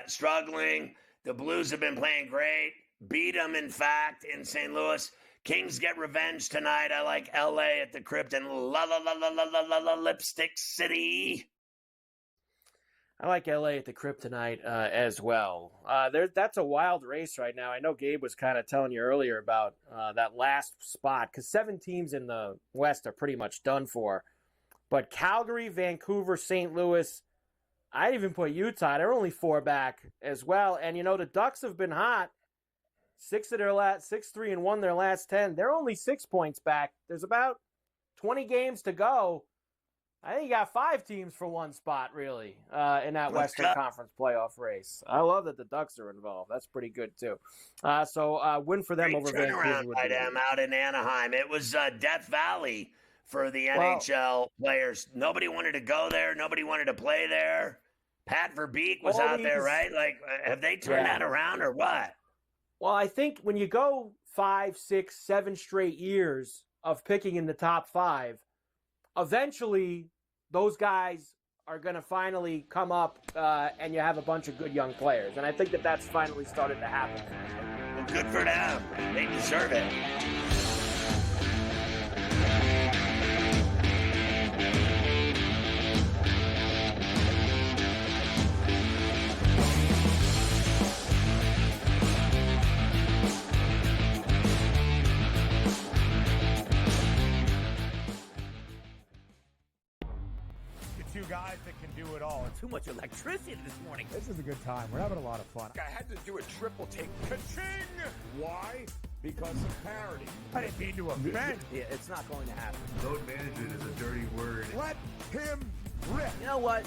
[SPEAKER 1] struggling. The Blues have been playing great. Beat them, in fact, in St. Louis. Kings get revenge tonight. I like L.A. at the Crypt and Lipstick City.
[SPEAKER 2] I like L.A. at the Crypt tonight as well. That's a wild race right now. I know Gabe was kind of telling you earlier about that last spot because 7 teams in the West are pretty much done for. But Calgary, Vancouver, St. Louis, I'd even put Utah. They're only 4 back as well. And, the Ducks have been hot. 6-3-1 their last 10. They're only 6 points back. There's about 20 games to go. I think you got 5 teams for 1 spot, really, in that Western Conference playoff race. I love that the Ducks are involved. That's pretty good, too. So win for them over Vancouver.
[SPEAKER 1] By them out in Anaheim. It was Death Valley for the NHL players. Nobody wanted to go there. Nobody wanted to play there. Pat Verbeek was out there, right? Like, have they turned that around or what?
[SPEAKER 2] Well, I think when you go 5, 6, 7 straight years of picking in the top 5, eventually those guys are going to finally come up and you have a bunch of good young players. And I think that's finally started to happen.
[SPEAKER 1] Well, good for them. They deserve it.
[SPEAKER 5] two guys that can do it all.
[SPEAKER 6] Too much electricity this morning.
[SPEAKER 5] This is a good time. We're having a lot of fun. I had to do a triple take. Ka-ching! Why? Because of parity. I didn't mean to offend.
[SPEAKER 6] Yeah, it's not going to happen.
[SPEAKER 7] Load management is a dirty word.
[SPEAKER 5] Let him rip.
[SPEAKER 6] You know what?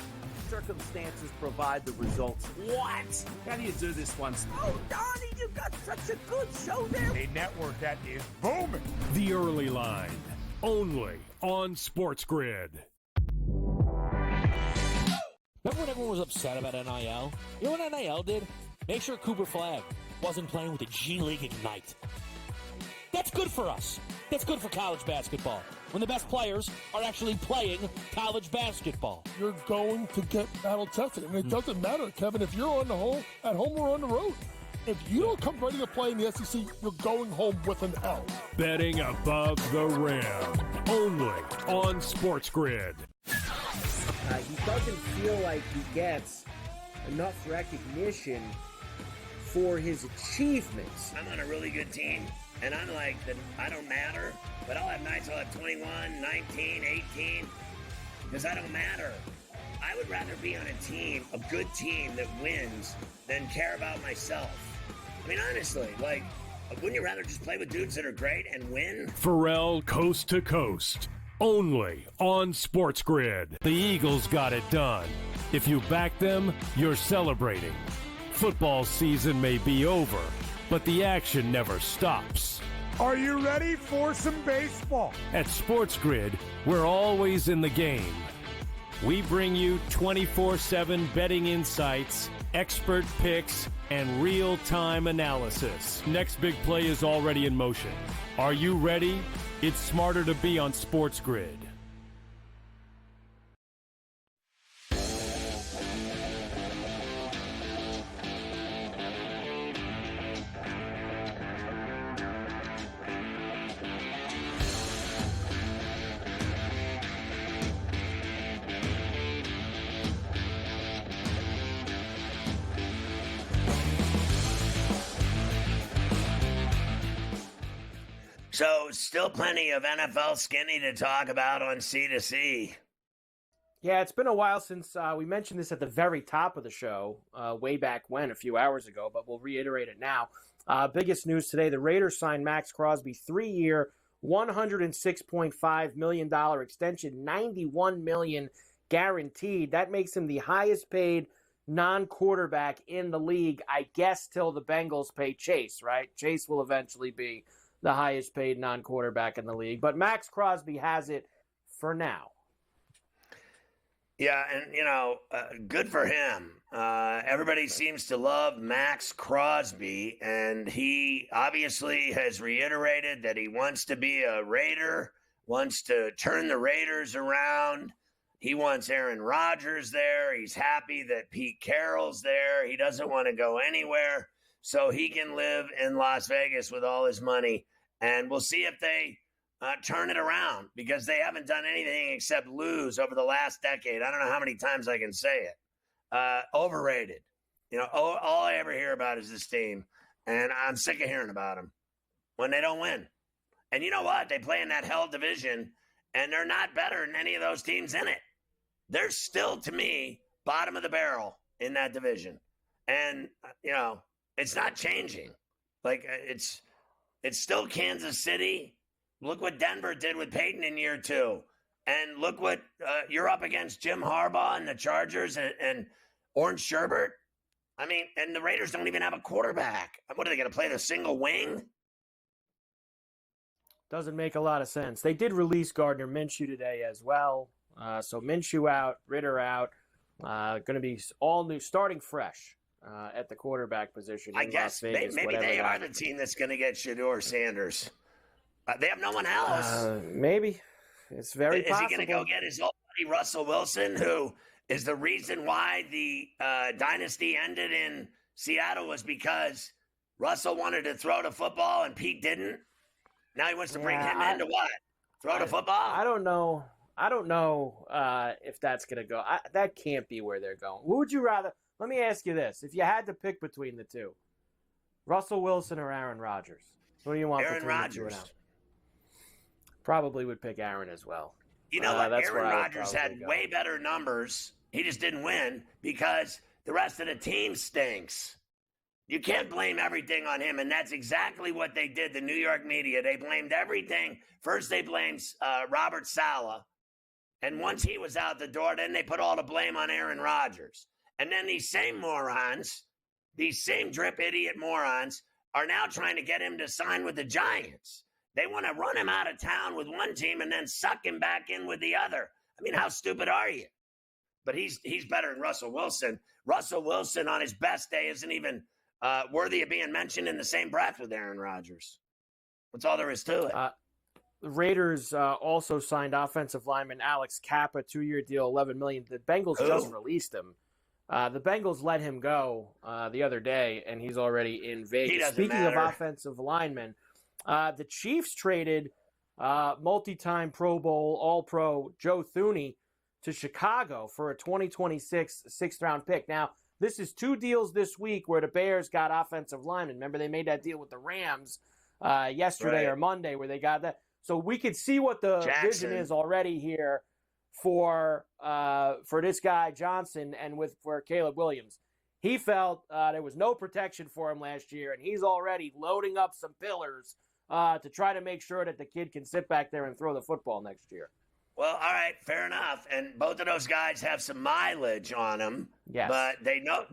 [SPEAKER 6] Circumstances provide the results. What? How do you do this one? Oh, Donnie, you got such a good show there.
[SPEAKER 5] A network that is booming.
[SPEAKER 8] The Early Line, only on SportsGrid.
[SPEAKER 10] Remember when everyone was upset about NIL? You know what NIL did? Make sure Cooper Flag wasn't playing with the G League Ignite. That's good for us. That's good for college basketball. When the best players are actually playing college basketball.
[SPEAKER 11] You're going to get battle tested. And it doesn't matter, Kevin, if you're at home or on the road. If you don't come ready to play in the SEC, you're going home with an L.
[SPEAKER 8] Betting above the rim, only on SportsGrid.
[SPEAKER 2] He doesn't feel like he gets enough recognition for his achievements.
[SPEAKER 1] I'm on a really good team, and I'm like, I don't matter, but I'll have nights I'll have 21, 19, 18, because I don't matter. I would rather be on a team, a good team that wins, than care about myself. I mean, honestly, like, wouldn't you rather just play with dudes that are great and win?
[SPEAKER 8] Ferrall coast to coast, only on SportsGrid. The Eagles got it done. If you back them, you're celebrating. Football season may be over, but the action never stops.
[SPEAKER 5] Are you ready for some baseball?
[SPEAKER 8] At SportsGrid, we're always in the game. We bring you 24/7 betting insights, expert picks, and real-time analysis. Next big play is already in motion. Are you ready? It's smarter to be on SportsGrid.
[SPEAKER 1] So, still plenty of NFL skinny to talk about on C2C.
[SPEAKER 2] Yeah, it's been a while since we mentioned this at the very top of the show, way back when, a few hours ago, but we'll reiterate it now. Biggest news today, the Raiders signed Max Crosby, 3-year, $106.5 million extension, $91 million guaranteed. That makes him the highest paid non-quarterback in the league, I guess, till the Bengals pay Chase, right? Chase will eventually be the highest paid non-quarterback in the league. But Max Crosby has it for now.
[SPEAKER 1] Yeah, and, good for him. Everybody seems to love Max Crosby, and he obviously has reiterated that he wants to be a Raider, wants to turn the Raiders around. He wants Aaron Rodgers there. He's happy that Pete Carroll's there. He doesn't want to go anywhere so he can live in Las Vegas with all his money. And we'll see if they turn it around, because they haven't done anything except lose over the last decade. I don't know how many times I can say it. Overrated. All I ever hear about is this team, and I'm sick of hearing about them when they don't win. And you know what? They play in that hell division, and they're not better than any of those teams in it. They're still, to me, bottom of the barrel in that division. And, it's not changing. Like, it's still Kansas City. Look what Denver did with Peyton in year 2. And look what you're up against Jim Harbaugh and the Chargers and Orange Sherbert. I mean, and the Raiders don't even have a quarterback. What are they going to play, the single wing?
[SPEAKER 2] Doesn't make a lot of sense. They did release Gardner Minshew today as well. So Minshew out, Ritter out. Going to be all new, starting fresh at the quarterback position.
[SPEAKER 1] I guess
[SPEAKER 2] Vegas,
[SPEAKER 1] maybe they are the team that's going to get Shedeur Sanders. They have no one else.
[SPEAKER 2] Maybe. It's very possible.
[SPEAKER 1] Is he going to go get his old buddy Russell Wilson, who is the reason why the dynasty ended in Seattle, was because Russell wanted to throw the football and Pete didn't? Now he wants to bring him in to what? Throw the football?
[SPEAKER 2] I don't know. If that's going to go. That can't be where they're going. Who would you rather? Let me ask you this. If you had to pick between the two, Russell Wilson or Aaron Rodgers? What do you want?
[SPEAKER 1] Aaron Rodgers.
[SPEAKER 2] Probably would pick Aaron as well.
[SPEAKER 1] You know what?
[SPEAKER 2] That's
[SPEAKER 1] Aaron
[SPEAKER 2] where I would
[SPEAKER 1] Rodgers
[SPEAKER 2] probably
[SPEAKER 1] had
[SPEAKER 2] go.
[SPEAKER 1] way better numbers. He just didn't win because the rest of the team stinks. You can't blame everything on him, and that's exactly what they did, the New York media. They blamed everything. First they blamed Robert Saleh, and once he was out the door, then they put all the blame on Aaron Rodgers. And then these same morons, these same drip idiot morons, are now trying to get him to sign with the Giants. They want to run him out of town with one team and then suck him back in with the other. I mean, how stupid are you? But he's better than Russell Wilson. Russell Wilson on his best day isn't even worthy of being mentioned in the same breath with Aaron Rodgers. That's all there is to it.
[SPEAKER 2] The Raiders also signed offensive lineman Alex Kappa, 2-year deal, $11 million. The Bengals just released him. The Bengals let him go the other day, and he's already in Vegas. Speaking of offensive linemen, the Chiefs traded multi-time Pro Bowl All-Pro Joe Thuney to Chicago for a 2026 sixth-round pick. Now, this is 2 deals this week where the Bears got offensive linemen. Remember, they made that deal with the Rams yesterday or Monday where they got that. So we could see what the vision is already here for this guy Johnson and for Caleb Williams. He felt there was no protection for him last year, and he's already loading up some pillars to try to make sure that the kid can sit back there and throw the football next year.
[SPEAKER 1] Well, all right, fair enough. And both of those guys have some mileage on them.
[SPEAKER 2] Yes.
[SPEAKER 1] But they know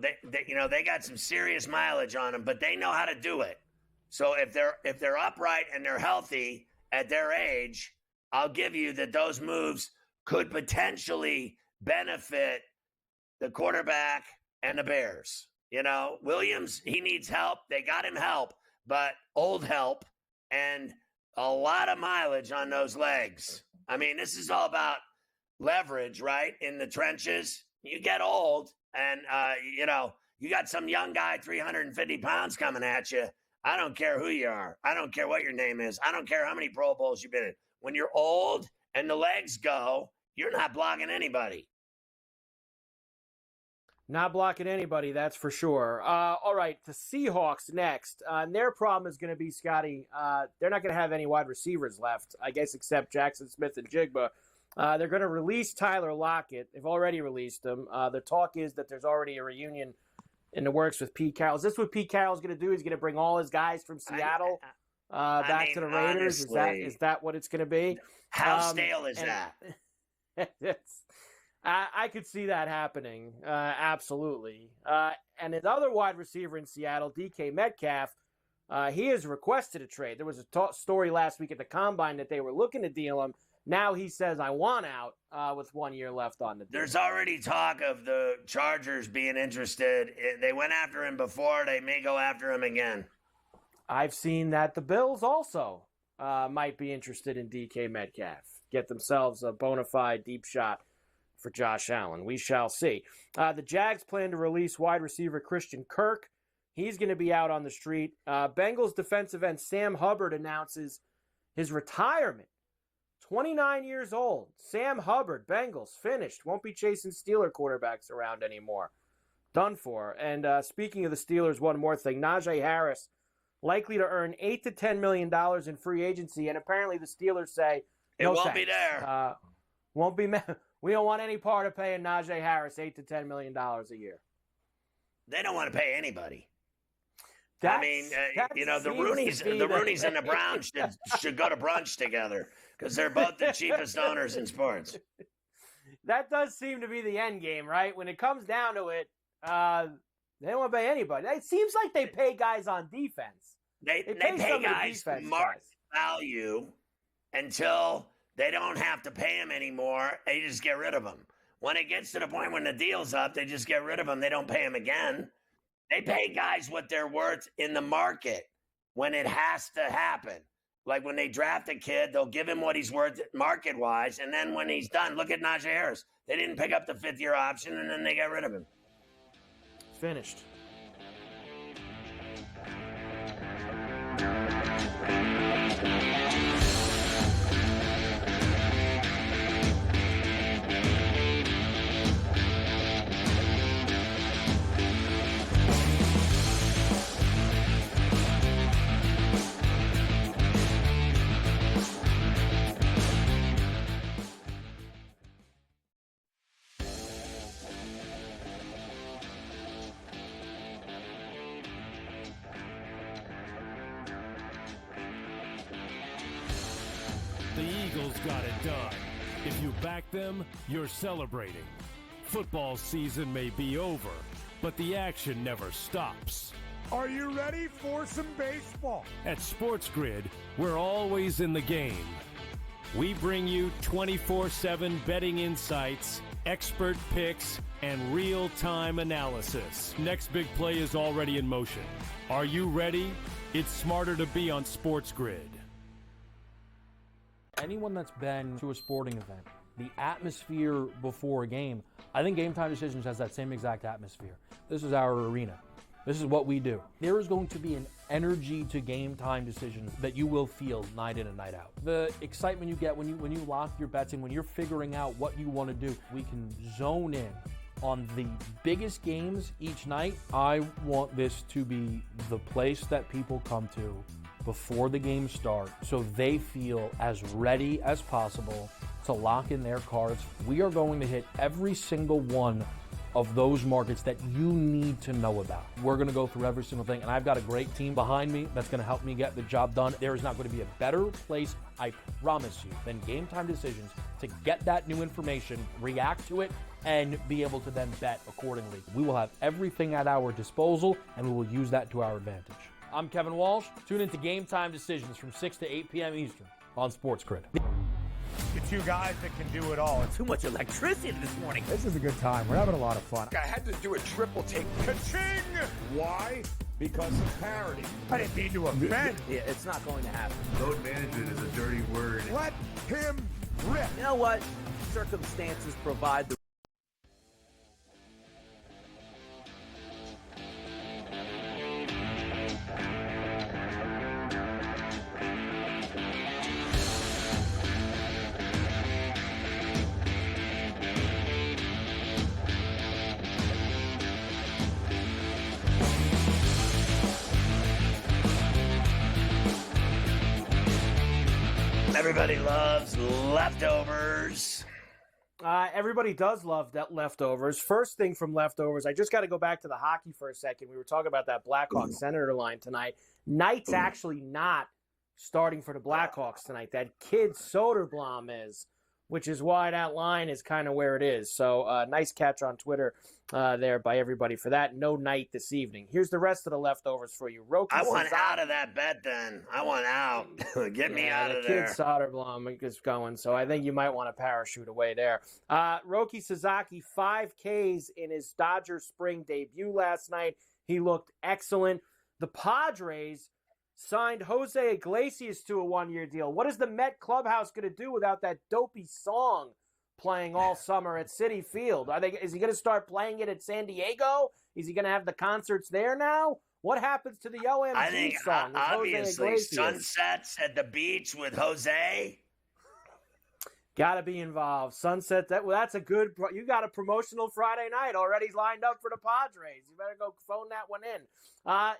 [SPEAKER 1] they got some serious mileage on them, but they know how to do it. So if they're upright and they're healthy at their age, I'll give you that those moves could potentially benefit the quarterback and the Bears. You know, Williams, he needs help. They got him help, but old help and a lot of mileage on those legs. I mean, this is all about leverage, right? In the trenches, you get old and, you got some young guy, 350 pounds coming at you. I don't care who you are. I don't care what your name is. I don't care how many Pro Bowls you've been in. When you're old and the legs go, you're not blocking anybody.
[SPEAKER 2] Not blocking anybody, that's for sure. All right, the Seahawks next. And their problem is going to be, Scotty, they're not going to have any wide receivers left, I guess, except Jackson Smith and Jigba. They're going to release Tyler Lockett. They've already released him. The talk is that there's already a reunion in the works with Pete Carroll. Is this what Pete Carroll's going to do? He's going to bring all his guys from Seattle back to the Raiders?
[SPEAKER 1] Honestly,
[SPEAKER 2] is that what it's going to be?
[SPEAKER 1] How stale is that?
[SPEAKER 2] I could see that happening, absolutely. And his other wide receiver in Seattle, DK Metcalf, he has requested a trade. There was a story last week at the Combine that they were looking to deal him. Now he says, I want out with 1 year left on the deal.
[SPEAKER 1] There's already talk of the Chargers being interested. They went after him before. They may go after him again.
[SPEAKER 2] I've seen that the Bills also might be interested in DK Metcalf. Get themselves a bona fide deep shot for Josh Allen. We shall see. The Jags plan to release wide receiver Christian Kirk. He's going to be out on the street. Bengals defensive end Sam Hubbard announces his retirement. 29 years old. Sam Hubbard, Bengals, finished. Won't be chasing Steeler quarterbacks around anymore. Done for. And speaking of the Steelers, one more thing. Najee Harris likely to earn $8 to $10 million in free agency, and apparently the Steelers say, no,
[SPEAKER 1] it won't
[SPEAKER 2] thanks.
[SPEAKER 1] be there.
[SPEAKER 2] Won't be. We don't want any part of paying Najee Harris $8 to $10 million a year.
[SPEAKER 1] They don't want to pay anybody.
[SPEAKER 2] The
[SPEAKER 1] Roonies and the Browns should go to brunch together because they're both the cheapest owners in sports.
[SPEAKER 2] That does seem to be the end game, right? When it comes down to it, they don't want to pay anybody. It seems like they pay guys on defense.
[SPEAKER 1] They pay guys market value until they don't have to pay them anymore. They just get rid of them. When it gets to the point when the deal's up, they just get rid of them. They don't pay them again. They pay guys what they're worth in the market when it has to happen. Like when they draft a kid, they'll give him what he's worth market-wise, and then when he's done, look at Najee Harris. They didn't pick up the fifth-year option, and then they got rid of him.
[SPEAKER 2] Finished.
[SPEAKER 8] Slate got it done. If you back them, you're celebrating. Football season may be over, but the action never stops.
[SPEAKER 5] Are you ready for some baseball?
[SPEAKER 8] At SportsGrid, we're always in the game. We bring you 24/7 betting insights, expert picks, and real-time analysis. Next big play is already in motion. Are you ready? It's smarter to be on SportsGrid.
[SPEAKER 4] Anyone that's been to a sporting event, the atmosphere before a game, I think Game Time Decisions has that same exact atmosphere. This is our arena. This is what we do. There is going to be an energy to Game Time Decisions that you will feel night in and night out. The excitement you get when you lock your bets in, when you're figuring out what you want to do, we can zone in on the biggest games each night. I want this to be the place that people come to before the games start so they feel as ready as possible to lock in their cards. We are going to hit every single one of those markets that you need to know about. We're going to go through every single thing, and I've got a great team behind me that's going to help me get the job done. There is not going to be a better place, I promise you, than Game Time Decisions to get that new information, react to it, and be able to then bet accordingly. We will have everything at our disposal, and we will use that to our advantage. I'm Kevin Walsh. Tune into Game Time Decisions from 6 to 8 p.m. Eastern on SportsGrid.
[SPEAKER 5] The two guys that can do it all.
[SPEAKER 6] Too much electricity this morning.
[SPEAKER 5] This is a good time. We're having a lot of fun. I had to do a triple take. Ka-ching! Why? Because of parity. I didn't mean to offend.
[SPEAKER 6] Yeah, it's not going to happen.
[SPEAKER 7] Load management is a dirty word.
[SPEAKER 5] Let him rip.
[SPEAKER 6] You know what? Circumstances provide the
[SPEAKER 1] Everybody loves leftovers.
[SPEAKER 2] Everybody does love that leftovers. First thing from leftovers, I just got to go back to the hockey for a second. We were talking about that Blackhawks Senator line tonight. Knight's actually not starting for the Blackhawks tonight. That kid Soderblom is, which is why that line is kind of where it is. So nice catch on Twitter there by everybody for that. No Knight this evening. Here's the rest of the leftovers for you.
[SPEAKER 1] I want out of that bet then. I want out. Get me out of there.
[SPEAKER 2] Kid Soderblom is going, so I think you might want to parachute away there. Roki Sasaki, 5 Ks in his Dodgers spring debut last night. He looked excellent. The Padres signed Jose Iglesias to a 1-year deal. What is the Met clubhouse going to do without that dopey song playing all summer at Citi Field? Is he going to start playing it at San Diego? Is he going to have the concerts there now? What happens to the OMG
[SPEAKER 1] I think
[SPEAKER 2] song?
[SPEAKER 1] obviously sunsets at the beach with Jose.
[SPEAKER 2] Got to be involved. Sunset. That's a good. You got a promotional Friday night already lined up for the Padres. You better go phone that one in.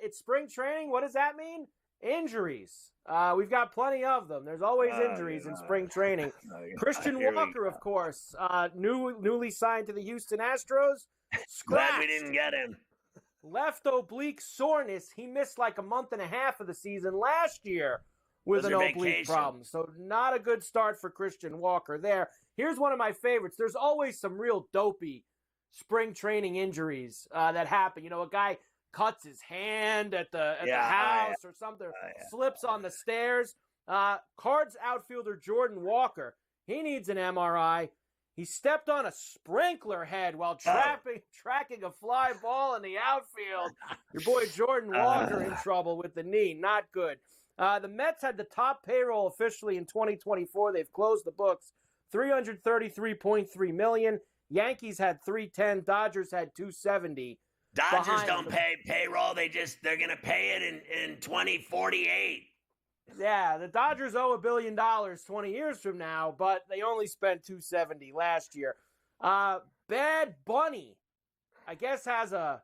[SPEAKER 2] It's spring training. What does that mean? Injuries. We've got plenty of them. There's always injuries in spring training. Christian Walker, of course, newly signed to the Houston Astros.
[SPEAKER 1] Glad we didn't get him.
[SPEAKER 2] Left oblique soreness. He missed like a month and a half of the season last year with an oblique problem. So not a good start for Christian Walker there. Here's one of my favorites. There's always some real dopey spring training injuries that happen. You know, a guy cuts his hand at the house or something, slips on the stairs. Cards outfielder Jordan Walker, he needs an MRI. He stepped on a sprinkler head while tracking a fly ball in the outfield. Your boy Jordan Walker in trouble with the knee. Not good. The Mets had the top payroll officially in 2024. They've closed the books. $333.3 million. Yankees had $310. Dodgers had $270.
[SPEAKER 1] Dodgers don't pay payroll. They're going to pay it in 2048.
[SPEAKER 2] Yeah, the Dodgers owe $1 billion 20 years from now, but they only spent $270 last year. Bad Bunny, I guess, has a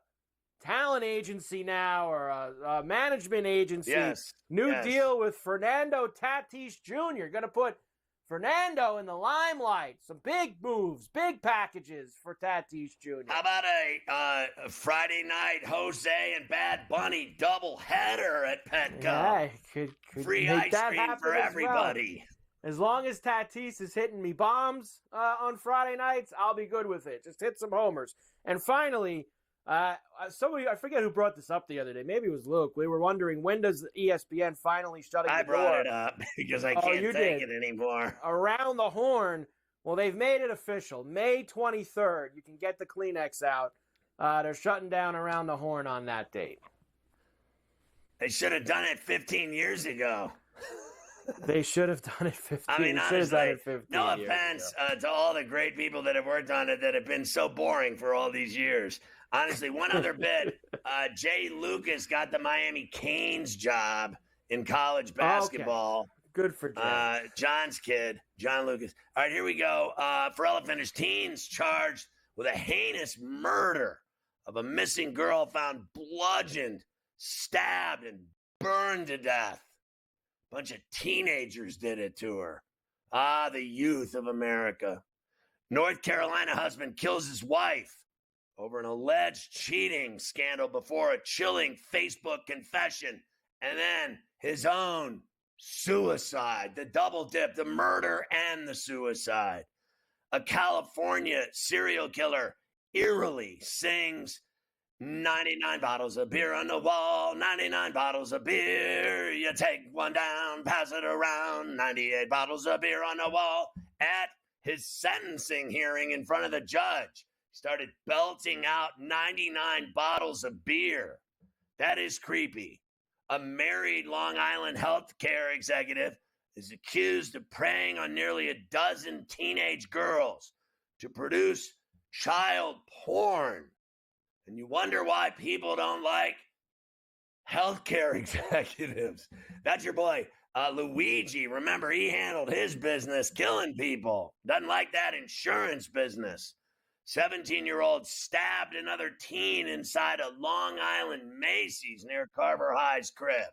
[SPEAKER 2] talent agency now or a management agency.
[SPEAKER 1] Yes.
[SPEAKER 2] New deal with Fernando Tatis Jr. Going to put Fernando in the limelight. Some big moves, big packages for Tatis Jr.
[SPEAKER 1] How about a Friday night Jose and Bad Bunny double header at Petco?
[SPEAKER 2] Yeah, could
[SPEAKER 1] free
[SPEAKER 2] make
[SPEAKER 1] ice
[SPEAKER 2] that
[SPEAKER 1] cream
[SPEAKER 2] happen
[SPEAKER 1] for
[SPEAKER 2] as
[SPEAKER 1] everybody.
[SPEAKER 2] As long as Tatis is hitting me bombs on Friday nights, I'll be good with it. Just hit some homers. And finally, somebody, I forget who brought this up the other day. Maybe it was Luke. We were wondering, when does ESPN finally shut the door?
[SPEAKER 1] I brought it up because I can't take it anymore.
[SPEAKER 2] Around the horn. Well, they've made it official. May 23rd. You can get the Kleenex out. They're shutting down Around the Horn on that date.
[SPEAKER 1] They should have done it 15 years ago.
[SPEAKER 2] They should have done it 15
[SPEAKER 1] I mean, honestly, no
[SPEAKER 2] years
[SPEAKER 1] offense to all the great people that have worked on it that have been so boring for all these years. Honestly, one other bit, Jay Lucas got the Miami Canes job in college basketball.
[SPEAKER 2] Okay. Good for Jay.
[SPEAKER 1] John's kid, John Lucas. All right, here we go. Ferrall offenders, teens charged with a heinous murder of a missing girl found bludgeoned, stabbed, and burned to death. Bunch of teenagers did it to her. The youth of America. North Carolina husband kills his wife over an alleged cheating scandal before a chilling Facebook confession and then his own suicide. The double dip, the murder and the suicide. A California serial killer eerily sings 99 bottles of beer on the wall, 99 bottles of beer. You take one down, pass it around, 98 bottles of beer on the wall. At his sentencing hearing in front of the judge, he started belting out 99 bottles of beer. That is creepy. A married Long Island healthcare executive is accused of preying on nearly a dozen teenage girls to produce child porn. And you wonder why people don't like healthcare executives. That's your boy, Luigi. Remember, he handled his business killing people. Doesn't like that insurance business. 17-year-old stabbed another teen inside a Long Island Macy's near Carver High's crib.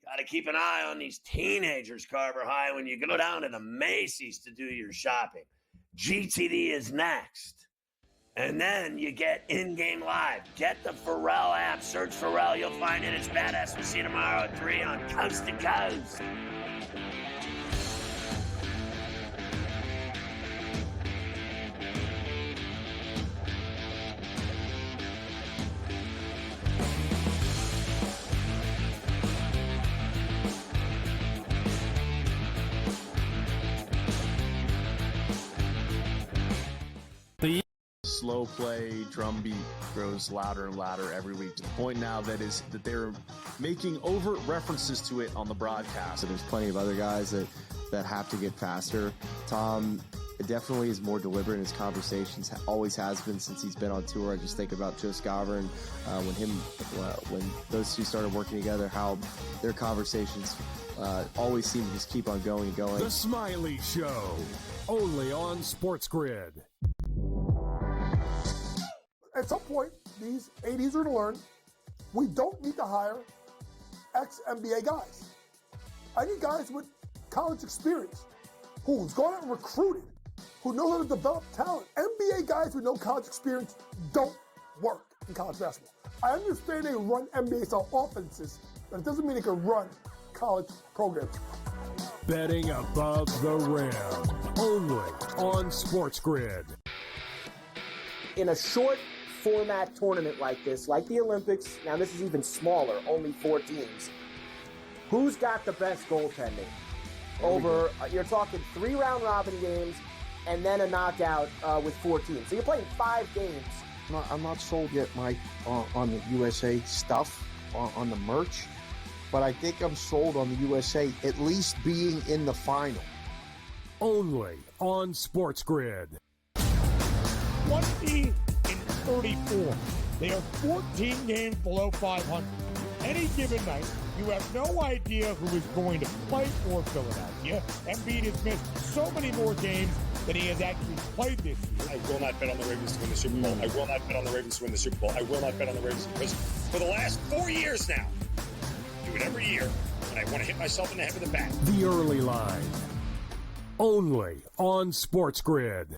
[SPEAKER 1] You got to keep an eye on these teenagers, Carver High, when you go down to the Macy's to do your shopping. GTD is next. And then you get in-game live. Get the Ferrall app. Search Ferrall. You'll find it. It's badass. We'll see you tomorrow at 3 on Coast to Coast.
[SPEAKER 12] Slow play drum beat grows louder and louder every week, to the point now that they're making overt references to it on the broadcast.
[SPEAKER 13] So there's plenty of other guys that have to get faster. Tom definitely is more deliberate in his conversations, always has been since he's been on tour. I just think about Joe Scover and when those two started working together, how their conversations always seem to just keep on going and going.
[SPEAKER 8] The Smiley Show, only on SportsGrid.
[SPEAKER 11] At some point, these 80s are to learn, we don't need to hire ex-NBA guys. I need guys with college experience, who's gone out and recruited, who know how to develop talent. NBA guys with no college experience don't work in college basketball. I understand they run NBA-style offenses, but it doesn't mean they can run college programs.
[SPEAKER 8] Betting above the rim, only on SportsGrid.
[SPEAKER 2] In a short format tournament like this, like the Olympics, now this is even smaller, only 4 teams, who's got the best goaltending? Over, you're talking 3 round robin games and then a knockout with 4 teams. So you're playing 5 games.
[SPEAKER 14] I'm not sold yet, Mike, on the USA stuff, on the merch, but I think I'm sold on the USA at least being in the final.
[SPEAKER 8] Only on SportsGrid.
[SPEAKER 5] 20-34. They are 14 games below 500. Any given night, you have no idea who is going to play for Philadelphia. Embiid has missed so many more games than he has actually played this year.
[SPEAKER 15] I will not bet on the Ravens to win the Super Bowl. I will not bet on the Ravens to win the Super Bowl. I will not bet on the Ravens because for the last 4 years now, I do it every year, and I want to hit myself in the head with a bat.
[SPEAKER 8] The Early Line, only on SportsGrid.